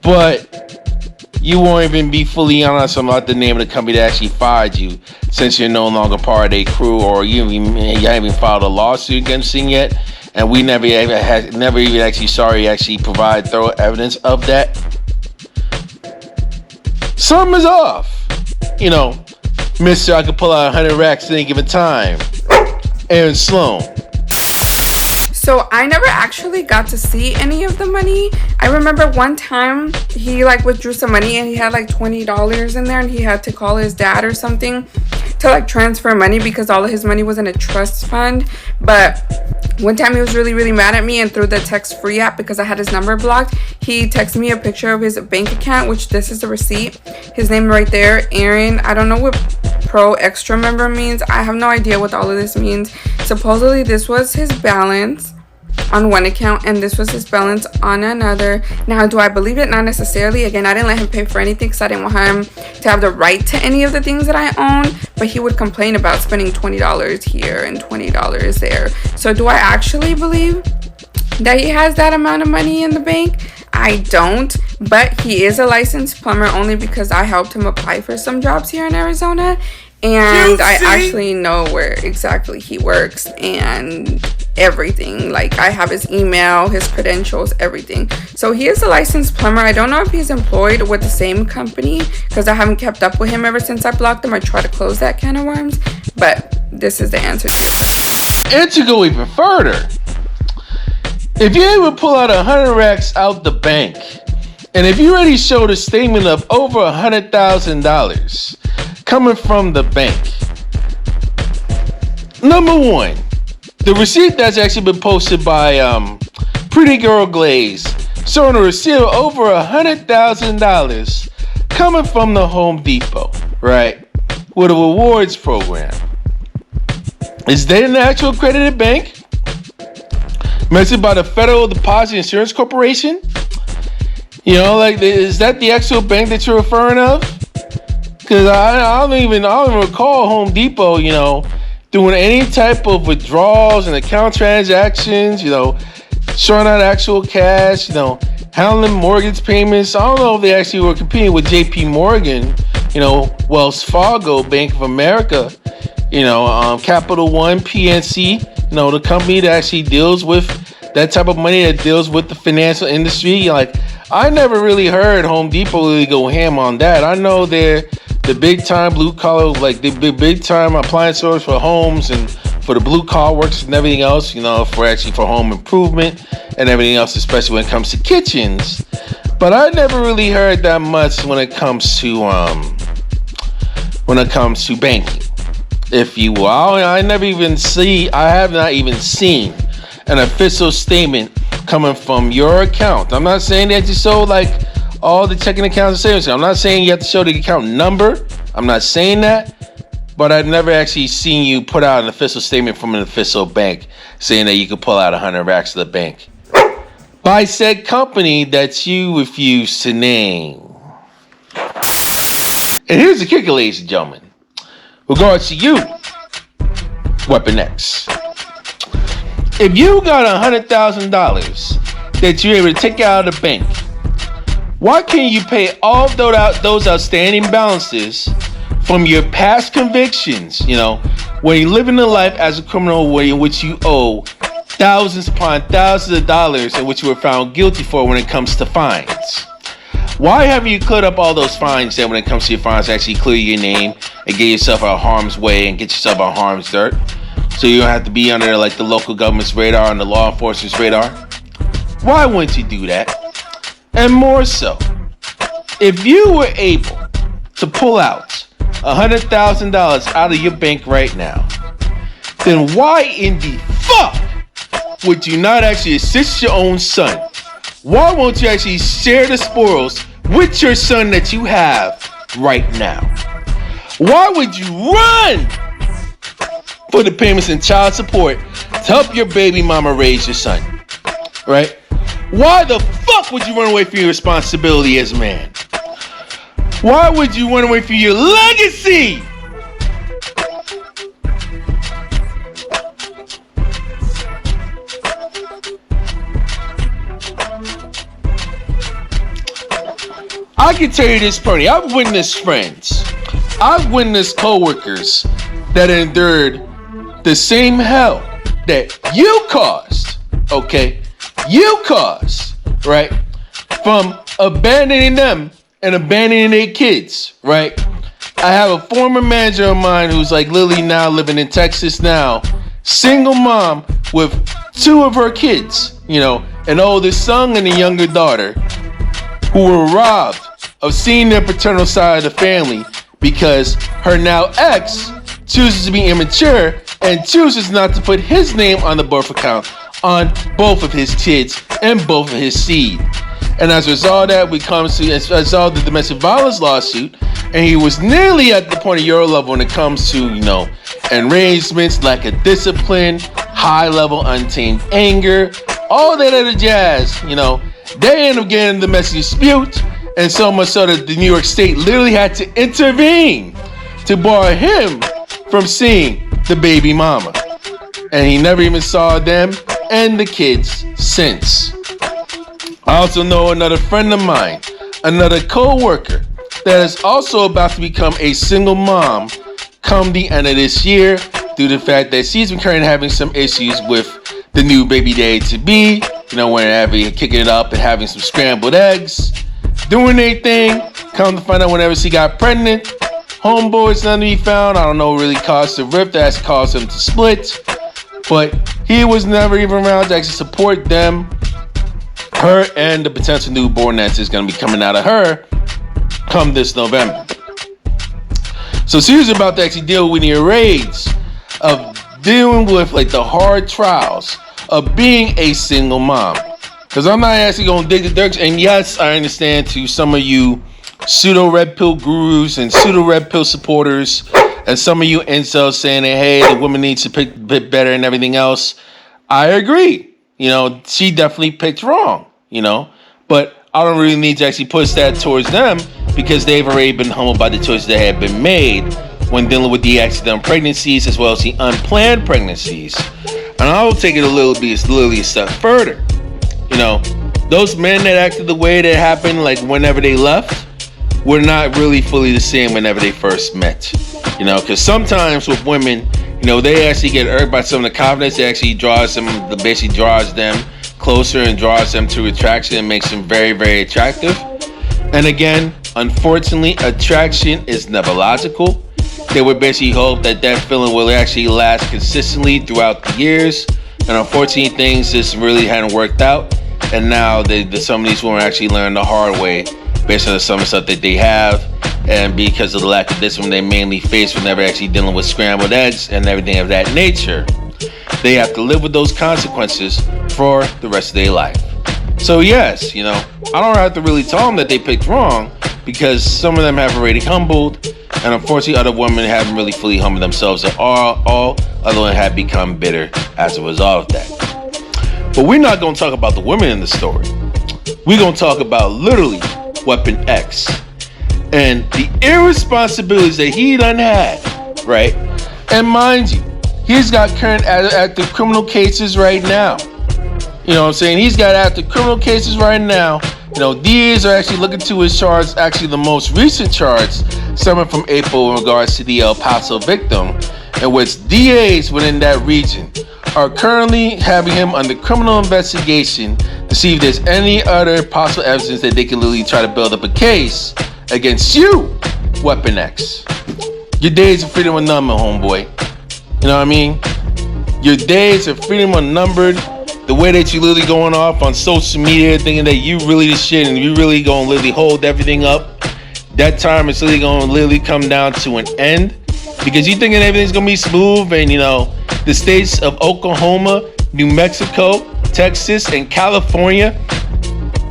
But you won't even be fully honest about the name of the company that actually fired you, since you're no longer part of a crew, or you haven't even filed a lawsuit against them yet, and we never even actually provide thorough evidence of that. Something is off. Mr. I could pull out 100 racks at any given time. Aaron Sloan. So I never actually got to see any of the money. I remember one time he withdrew some money and he had $20 in there, and he had to call his dad or something to transfer money because all of his money was in a trust fund. But one time he was really mad at me, and through the text free app, because I had his number blocked, he texted me a picture of his bank account, which this is the receipt. His name right there, Aaron. I don't know what Pro Extra Member means. I have no idea what all of this means. Supposedly this was his balance on one account and this was his balance on another. Now, do I believe it? Not necessarily. Again, I didn't let him pay for anything because I didn't want him to have the right to any of the things that I own. but he would complain about spending $20 here and $20 there. So do I actually believe that he has that amount of money in the bank? I don't, but he is a licensed plumber only because I helped him apply for some jobs here in Arizona, and I actually know where exactly he works and everything. Like, I have his email, his credentials, everything. So he is a licensed plumber. I don't know if he's employed with the same company because I haven't kept up with him ever since I blocked him. I try to close that can of worms, but this is the answer to your question. And to go even further, if you ever pull out 100 racks out the bank, and if you already showed a statement of over $100,000 coming from the bank, number one, the receipt that's actually been posted by PrettyGirlGlaze showing a receipt of over $100,000 coming from the Home Depot, right, with a rewards program. Is that an actual accredited bank? Mentioned by the Federal Deposit Insurance Corporation? You know, like, is that the actual bank that you're referring of? Because I don't even recall Home Depot, you know, doing any type of withdrawals and account transactions, you know, showing out actual cash, you know, handling mortgage payments. I don't know if they actually were competing with JP Morgan, you know, Wells Fargo, Bank of America, you know, Capital One, PNC, you know, the company that actually deals with that type of money, that deals with the financial industry. Like, I never really heard Home Depot really go ham on that. I know they're the big time blue collar, like the big time appliance stores for homes and for the blue collar workers and everything else, you know, for home improvement and everything else, especially when it comes to kitchens. But I never really heard that much when it comes to banking, if you will. I have not even seen an official statement coming from your account. I'm not saying that you show like all the checking accounts and savings. I'm not saying you have to show the account number. I'm not saying that, but I've never actually seen you put out an official statement from an official bank saying that you could pull out 100 racks of the bank by said company that you refuse to name. And here's the kicker, ladies and gentlemen. Regards to you, Weapon X. If you got $100,000 that you're able to take out of the bank, why can't you pay all those outstanding balances from your past convictions, you know, when you're living a life as a criminal in which you owe thousands upon thousands of dollars in which you were found guilty for when it comes to fines? Why haven't you cleared up all those fines that when it comes to your fines actually clear your name and get yourself out of harm's way and get yourself out of harm's dirt? So you don't have to be under like the local government's radar and the law enforcement's radar? Why wouldn't you do that? And more so, if you were able to pull out $100,000 out of your bank right now, then why in the fuck would you not actually assist your own son? Why won't you actually share the spoils with your son that you have right now? Why would you run for the payments and child support to help your baby mama raise your son? Right? Why the fuck would you run away from your responsibility as a man? Why would you run away from your legacy? I can tell you this, Bernie. I've witnessed friends. I've witnessed coworkers that endured the same hell that you caused. Okay? You caused, right? From abandoning them and abandoning their kids, right? I have a former manager of mine who's like literally now living in Texas now, single mom with 2 of her kids, you know, an older son and a younger daughter, who were robbed of seeing their paternal side of the family because her now ex chooses to be immature and chooses not to put his name on the birth account on both of his kids and both of his seed. And as a result of that, we come to as a result of the domestic violence lawsuit, and he was nearly at the point of your level when it comes to, you know, enragements, lack of discipline, high level untamed anger, all that other jazz, you know. They end up getting the domestic dispute, and so much so that the New York State literally had to intervene to bar him from seeing the baby mama. And he never even saw them and the kids since. I also know another friend of mine, another co-worker, that is also about to become a single mom come the end of this year due to the fact that she's been currently having some issues with the new baby daddy to be, whenever kicking it up and having some scrambled eggs, doing their thing. Come to find out whenever she got pregnant, homeboy's none to be found. I don't know what really caused the rift that caused them to split, but he was never even around to actually support them, her, and the potential newborn that is going to be coming out of her come this November. So she was about to actually deal with the rage of dealing with the hard trials of being a single mom. Because I'm not actually going to dig the dirt. And yes, I understand to some of you pseudo red pill gurus and pseudo red pill supporters, and some of you incels saying that, hey, the woman needs to pick a bit better and everything else. I agree. She definitely picked wrong, but I don't really need to actually push that towards them because they've already been humbled by the choices that have been made when dealing with the accidental pregnancies as well as the unplanned pregnancies. And I will take it a step further. Those men that acted the way that happened, whenever they left, were not really fully the same whenever they first met. Because sometimes with women, they actually get irked by some of the confidence that actually draws them closer and draws them to attraction and makes them very, very attractive. And again, unfortunately, attraction is never logical. They would basically hope that feeling will actually last consistently throughout the years. And unfortunately, things just really hadn't worked out. And now some of these women actually learn the hard way based on some of the stuff that they have. And because of the lack of discipline they mainly face whenever actually dealing with scrambled eggs and everything of that nature, they have to live with those consequences for the rest of their life. So yes, I don't have to really tell them that they picked wrong because some of them have already humbled, and unfortunately other women haven't really fully humbled themselves at all. Other women have become bitter as a result of that. But we're not going to talk about the women in the story. We're going to talk about literally Weapon X and the irresponsibilities that he done had, right? And mind you, he's got current active criminal cases right now. He's got active criminal cases right now. DAs are actually looking to his charge, actually the most recent charge, stemming from April in regards to the El Paso victim, in which DAs within that region are currently having him under criminal investigation to see if there's any other possible evidence that they can literally try to build up a case against you, Weapon X. Your days of freedom are numbered, homeboy. You know what I mean? Your days of freedom are numbered. The way that you literally going off on social media thinking that you really the shit and you really gonna literally hold everything up, that time is literally gonna literally come down to an end because you thinking everything's gonna be smooth and the states of Oklahoma, New Mexico, Texas, and California,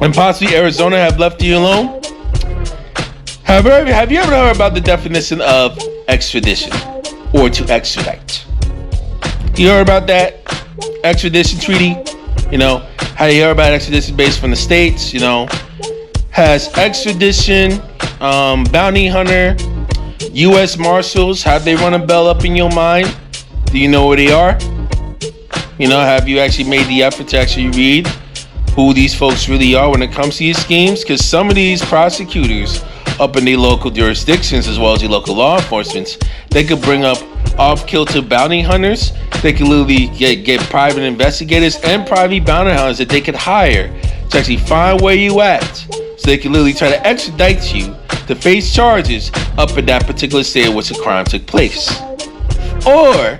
and possibly Arizona have left you alone. Have you ever heard about the definition of extradition or to extradite? You heard about that extradition treaty? How you hear about extradition based from the states? Has extradition, bounty hunter, U.S. Marshals, have they run a bell up in your mind? Do you know where they are? Have you actually made the effort to actually read who these folks really are when it comes to these schemes? Because some of these prosecutors up in the local jurisdictions as well as the local law enforcement, they could bring up off-kilter bounty hunters. They could literally get private investigators and private bounty hunters that they could hire to actually find where you at, so they can literally try to extradite you to face charges up in that particular state in which the crime took place. Or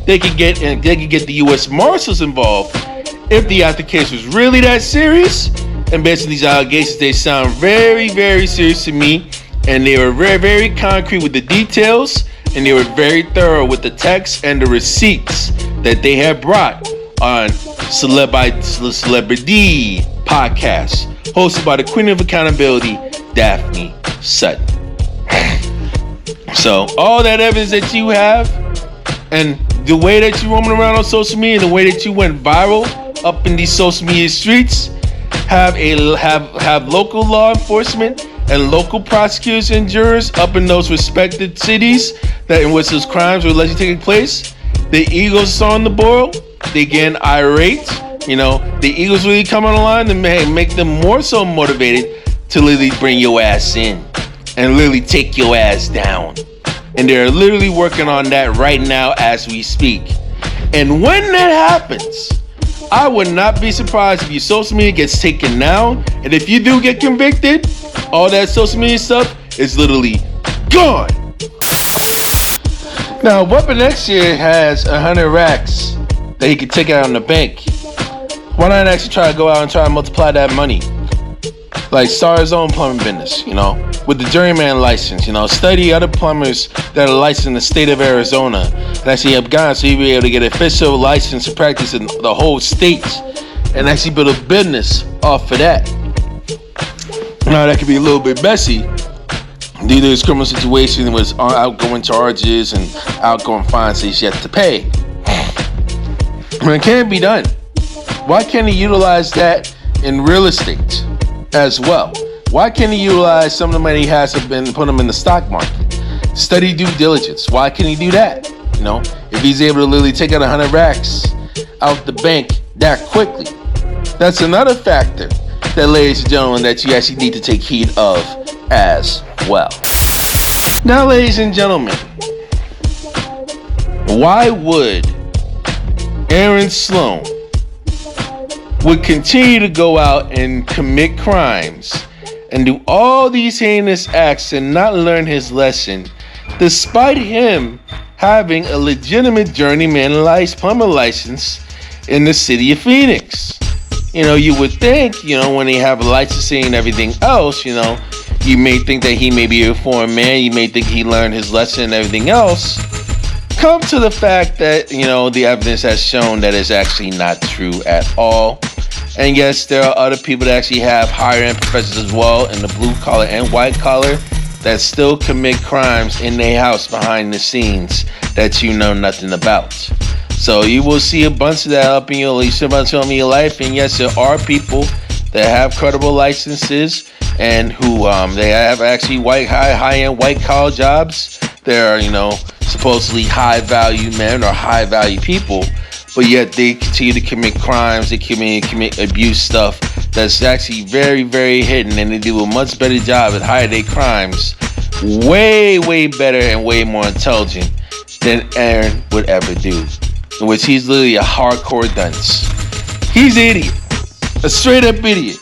they could get the U.S. Marshals involved if the case was really that serious. And based on these allegations, they sound very, very serious to me, and they were very, very concrete with the details, and they were very thorough with the text and the receipts that they had brought on Celebrity podcast, hosted by the Queen of Accountability, Daphne Sutton. So all that evidence that you have, and the way that you roaming around on social media, and the way that you went viral up in these social media streets, have local law enforcement and local prosecutors and jurors up in those respected cities that in which those crimes were allegedly taking place, the egos are on the boil. They get irate. The egos really come on the line and make them more so motivated to literally bring your ass in and literally take your ass down. And they're literally working on that right now as we speak. And when that happens, I would not be surprised if your social media gets taken down. And if you do get convicted, all that social media stuff is literally gone. Now, Weapon X here has 100 racks that he could take out on the bank. Why not actually try to go out and try to multiply that money? Like, start his own plumbing business, with the journeyman license, study other plumbers that are licensed in the state of Arizona and actually have gone so you'll be able to get an official license to practice in the whole state and actually build a business off of that. Now, that could be a little bit messy due to his criminal situation with outgoing charges and outgoing fines he's yet to pay. But it can be done. Why can't he utilize that in real estate as well? Why can't he utilize some of the money he has and put them in the stock market? Study due diligence. Why can't he do that? If he's able to literally take out 100 racks out the bank that quickly. That's another factor that, ladies and gentlemen, that you actually need to take heed of as well. Now, ladies and gentlemen, why would Aaron Sloan would continue to go out and commit crimes and do all these heinous acts and not learn his lesson, despite him having a legitimate journeyman plumber license in the city of Phoenix? You would think, when they have a licensing and everything else, you may think that he may be a foreign man, you may think he learned his lesson and everything else. Come to the fact that, the evidence has shown that it's actually not true at all. And yes, there are other people that actually have higher end professions as well in the blue collar and white collar that still commit crimes in their house behind the scenes that you know nothing about. So you will see a bunch of that up in your life. And yes, there are people that have credible licenses and who they have actually high-end white-collar jobs. They're, supposedly high-value men or high-value people, but yet they continue to commit crimes, they commit abuse stuff that's actually very, very hidden, and they do a much better job at hiding their crimes, way, way better and way more intelligent than Aaron would ever do, in which he's literally a hardcore dunce. He's an idiot, a straight-up idiot.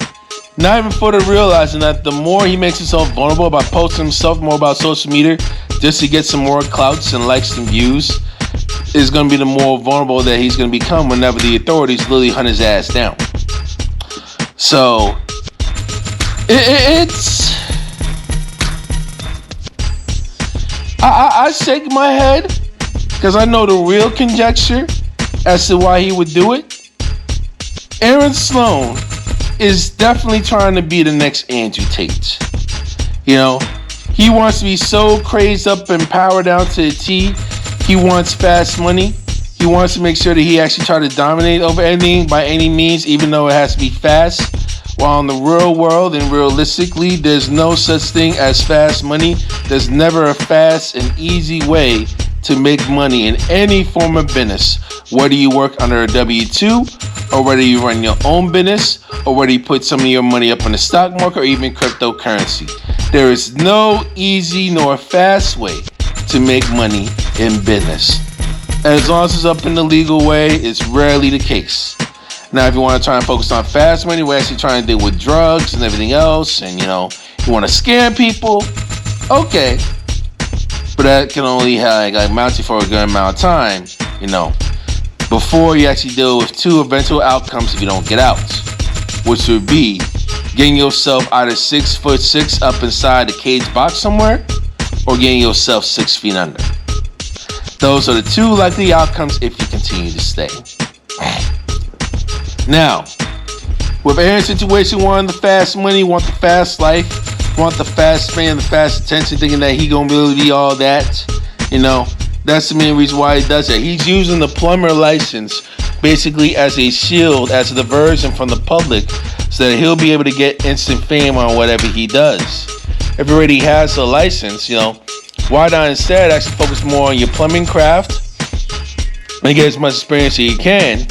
Not even for the realizing that the more he makes himself vulnerable by posting himself more about social media just to get some more clouts and likes and views, is going to be the more vulnerable that he's going to become whenever the authorities literally hunt his ass down. So, it's... I shake my head because I know the real conjecture as to why he would do it. Aaron Sloan is definitely trying to be the next Andrew Tate. He wants to be so crazed up and powered down to the T. He wants fast money. He wants to make sure that he actually tries to dominate over anything by any means, even though it has to be fast. While in the real world and realistically, there's no such thing as fast money. There's never a fast and easy way to make money in any form of business. Whether you work under a W-2, or whether you run your own business, or whether you put some of your money up on the stock market or even cryptocurrency. There is no easy nor fast way to make money in business. And as long as it's up in the legal way, it's rarely the case. Now, if you want to try and focus on fast money, we're actually trying to deal with drugs and everything else, and you want to scam people, okay. But that can only mount you for a good amount of time, before you actually deal with two eventual outcomes if you don't get out, which would be getting yourself either 6'6" up inside the cage box somewhere, or getting yourself 6 feet under. Those are the two likely outcomes if you continue to stay. Now, with Aaron's situation, wanting the fast money, want the fast life, want the fast fame, the fast attention, thinking that he gonna really be all that, that's the main reason why he does it. He's using the plumber license basically as a shield, as a diversion from the public, so that he'll be able to get instant fame on whatever he does. if he already has a license, why not instead actually focus more on your plumbing craft and get as much experience as you can,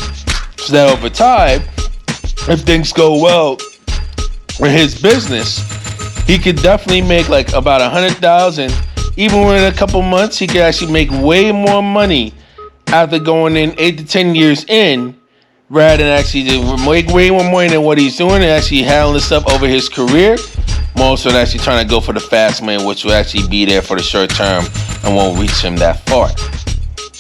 so that over time, if things go well in his business, he could definitely make like about $100,000. Even within a couple months, he could actually make way more money after going in 8 to 10 years in, rather than actually make way more money than what he's doing and actually handling stuff over his career, more so than actually trying to go for the fast money, which will actually be there for the short term and won't reach him that far.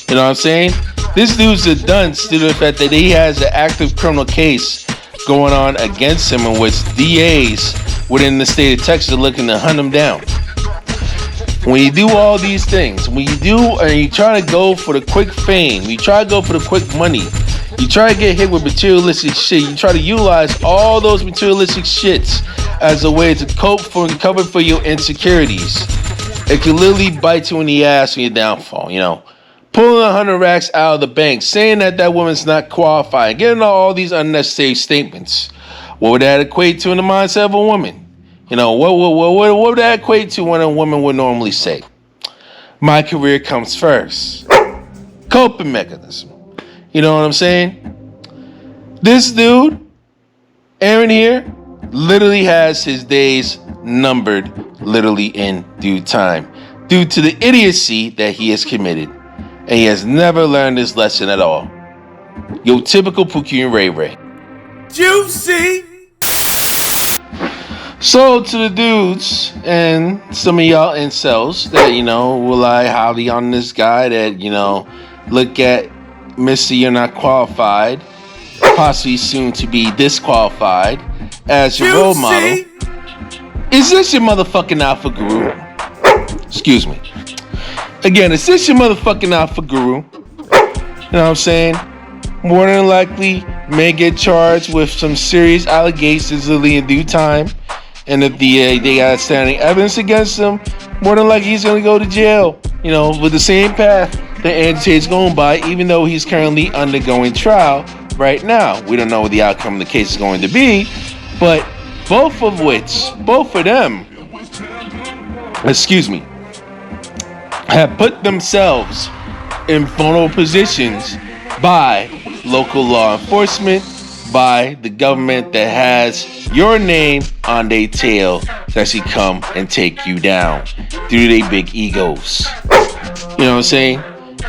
You know what I'm saying? This dude's a dunce due to the fact that he has an active criminal case going on against him, in which DAs within the state of Texas are looking to hunt him down. When you do all these things, when you do and you try to go for the quick fame, you try to go for the quick money, you try to get hit with materialistic shit, you try to utilize all those materialistic shits as a way to cover for your insecurities, it can literally bite you in the ass when your downfall, Pulling 100 racks out of the bank, saying that woman's not qualified, getting all these unnecessary statements. What would that equate to in the mindset of a woman? What would that equate to when a woman would normally say? My career comes first. Coping mechanism. You know what I'm saying? This dude, Aaron here, literally has his days numbered literally in due time due to the idiocy that he has committed. And he has never learned this lesson at all. Yo, typical Pookie and Ray Ray. Juicy! So to the dudes and some of y'all incels that, rely highly on this guy that, look at Mr. You're Not Qualified, possibly soon to be disqualified, as your role model. Is this your motherfucking alpha guru? Excuse me. Again, is this your motherfucking alpha guru? You know what I'm saying? More than likely may get charged with some serious allegations in due time. And if they got standing evidence against him, more than likely he's going to go to jail. With the same path that Andrew Tate's going by, even though he's currently undergoing trial right now. We don't know what the outcome of the case is going to be, but both of them, have put themselves in vulnerable positions by local law enforcement, by the government that has your name on their tail to actually come and take you down due to their big egos. You know what I'm saying?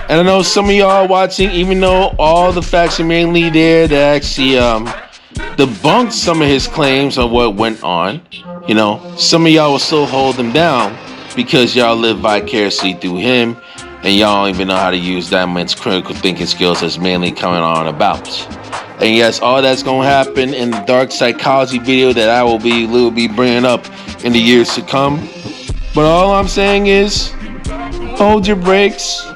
And I know some of y'all watching, even though all the facts are mainly there to actually debunk some of his claims of what went on, some of y'all will still hold him down because y'all live vicariously through him and y'all don't even know how to use that much critical thinking skills that's mainly coming on about. And yes, all that's going to happen in the dark psychology video that I will be bringing up in the years to come. But all I'm saying is, hold your brakes.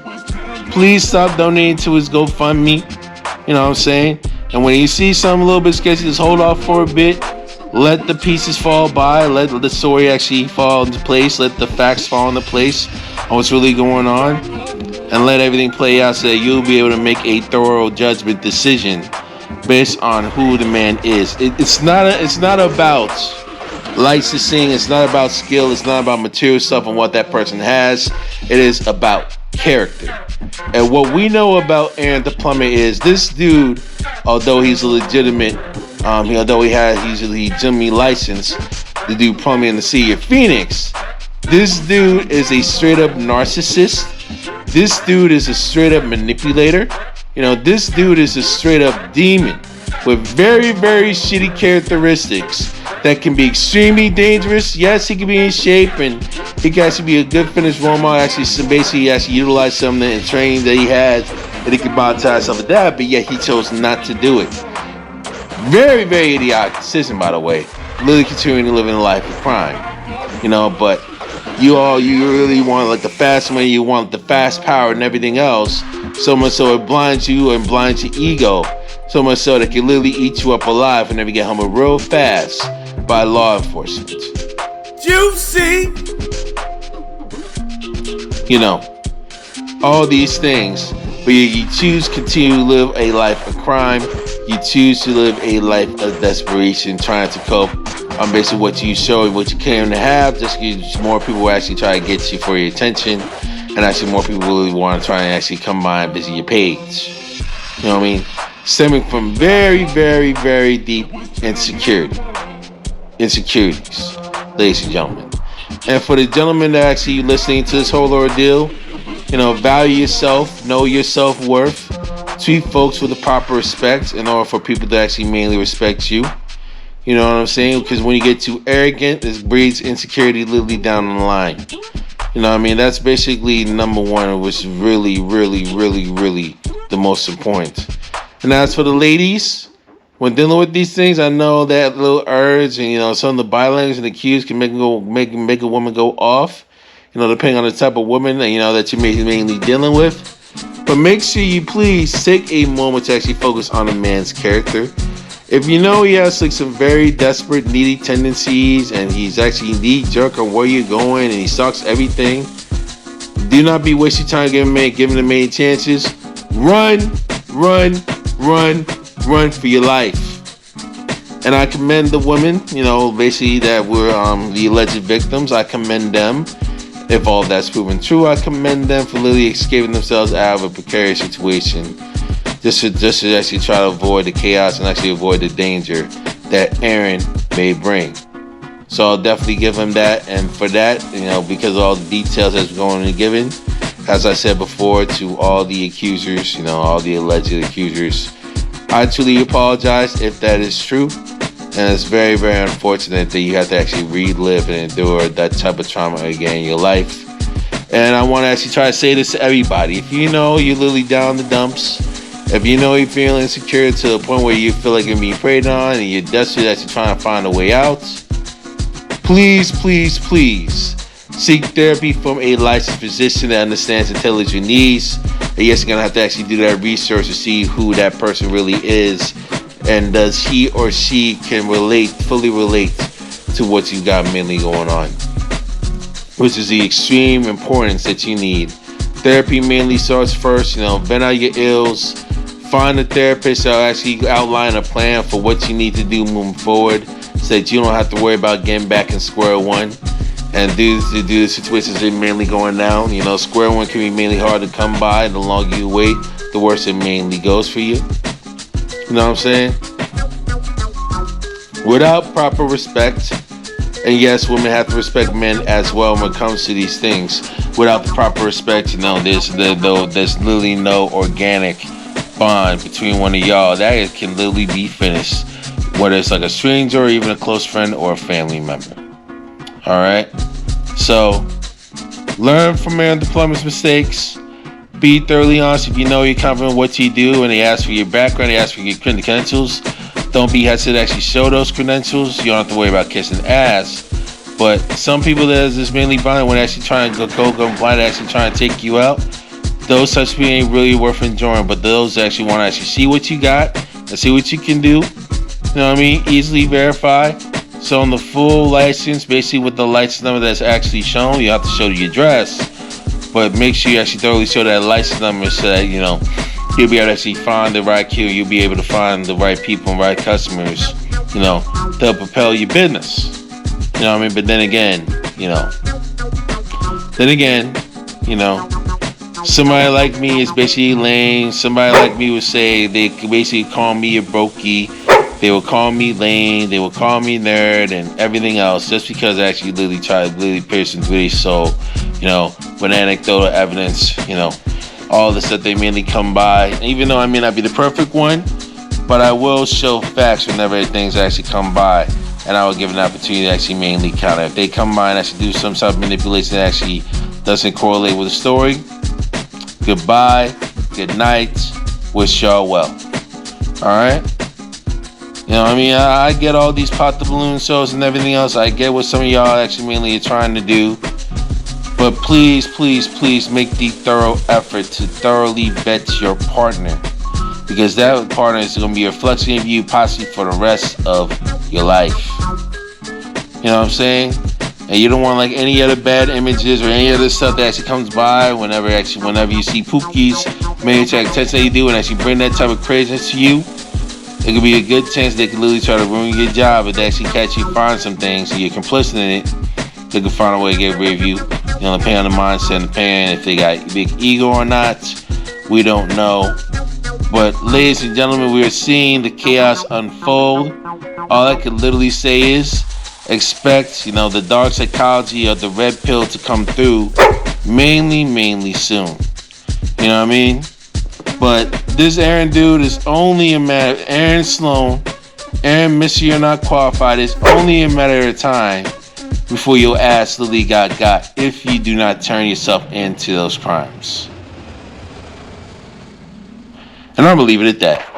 Please stop donating to his GoFundMe. You know what I'm saying? And when you see something a little bit sketchy, just hold off for a bit. Let the pieces fall by. Let the story actually fall into place. Let the facts fall into place on what's really going on. And let everything play out so that you'll be able to make a thorough judgment decision based on who the man is. It's not about licensing. It's not about skill. It's not about material stuff and what that person has. It is about character. And what we know about Aaron the Plumber is this dude, although he's a legitimate, although he's legitimately licensed to do plumbing in the city of Phoenix, this dude is a straight up narcissist. This dude is a straight up manipulator. This dude is a straight up demon with very, very shitty characteristics that can be extremely dangerous. Yes, he can be in shape and he can actually be a good finished role model. Basically utilize some of the training that he had and he can monetize some of that, but yet he chose not to do it. Very, very idiotic decision, by the way. Literally continuing to live in a life of crime. But you really want the fast money, you want the fast power and everything else. So much so it blinds you and blinds your ego. So much so that it can literally eat you up alive whenever you get home real fast by law enforcement. Juicy! All these things, but you choose to continue to live a life of crime. You choose to live a life of desperation, trying to cope basically what you show and what you claim to have. Just more people will actually try to get you for your attention, and actually more people really want to try and actually come by and visit your page. You know what I mean? Stemming from very, very, very deep insecurities, ladies and gentlemen. And for the gentlemen that actually listening to this whole ordeal, value yourself, know your self-worth, treat folks with the proper respect in order for people to actually mainly respect you. You know what I'm saying? Because when you get too arrogant, this breeds insecurity literally down the line. You know what I mean? That's basically number one, which is really, really, really, really the most important. And as for the ladies, when dealing with these things, I know that little urge and some of the body language and the cues can make a woman go off. Depending on the type of woman that you're mainly dealing with. But make sure you please take a moment to actually focus on a man's character. If he has some very desperate, needy tendencies, and he's actually knee jerk on where you're going, and he sucks everything, do not be wasting time giving him many chances. Run for your life. And I commend the women, basically that were the alleged victims. I commend them. If all that's proven true, I commend them for literally escaping themselves out of a precarious situation. Just to actually try to avoid the chaos and actually avoid the danger that Aaron may bring. So I'll definitely give him that. And for that, because of all the details that's going to be given, as I said before, to all the accusers, all the alleged accusers, I truly apologize if that is true. And it's very, very unfortunate that you have to actually relive and endure that type of trauma again in your life. And I want to actually try to say this to everybody. If you're literally down the dumps, if you're feeling insecure to the point where you feel like you're being preyed on and you're desperate that you're trying to find a way out, please, please, please seek therapy from a licensed physician that understands and tailors your needs. And yes, you're going to have to actually do that research to see who that person really is. And does he or she can fully relate to what you got mainly going on, which is the extreme importance that you need. Therapy mainly starts first, vent out your ills, find a therapist that'll actually outline a plan for what you need to do moving forward so that you don't have to worry about getting back in square one. And due to the situations that are mainly going down, square one can be mainly hard to come by. The longer you wait, the worse it mainly goes for you. You know what I'm saying? Without proper respect, and yes, women have to respect men as well when it comes to these things. Without the proper respect, there's literally no organic bond between one of y'all. That can literally be finished, whether it's like a stranger or even a close friend or a family member. Alright? So, learn from Aaron the Plumber's mistakes. Be thoroughly honest. If you're confident in what you do and they ask for your background, they ask for your credentials, don't be hesitant to actually show those credentials. You don't have to worry about kissing ass. But some people that is just mainly blind when actually trying to go blind, actually trying to take you out, those such people ain't really worth enjoying. But those that actually want to actually see what you got and see what you can do, easily verify. So on the full license, basically with the license number that's actually shown, you have to show the address. But make sure you actually thoroughly show that license number so that, you'll be able to actually find the right queue. You'll be able to find the right people and right customers, to propel your business. You know what I mean? But then again, somebody like me is basically lame. Somebody like me would say, they basically call me a brokey. They will call me lame. They will call me nerd and everything else just because I actually literally try to literally pierce into their soul, with anecdotal evidence, all the stuff they mainly come by. Even though I may not be the perfect one, but I will show facts whenever things actually come by. And I will give an opportunity to actually mainly counter. If they come by and actually do some type of manipulation that actually doesn't correlate with the story, goodbye, good night, wish y'all well. Alright? I get all these pop the balloon shows and everything else. I get what some of y'all actually mainly are trying to do. But please, please, please make the thorough effort to thoroughly vet your partner. Because that partner is going to be a reflection of you possibly for the rest of your life. You know what I'm saying? And you don't want any other bad images or any other stuff that actually comes by whenever you see pookies, maybe check attention that you do and actually bring that type of craziness to you. It could be a good chance they could literally try to ruin your job if they actually catch you find some things and you're complicit in it. They could find a way to get rid of you. You know, depending on the mindset and the parent, if they got big ego or not, we don't know. But ladies and gentlemen, we are seeing the chaos unfold. All I could literally say is expect, the dark psychology of the red pill to come through mainly soon. You know what I mean? But this Aaron dude is only a matter, Aaron Sloan, Aaron Mr. You're Not Qualified, is only a matter of time before your ass literally got if you do not turn yourself into those crimes. And I'm gonna leave it at that.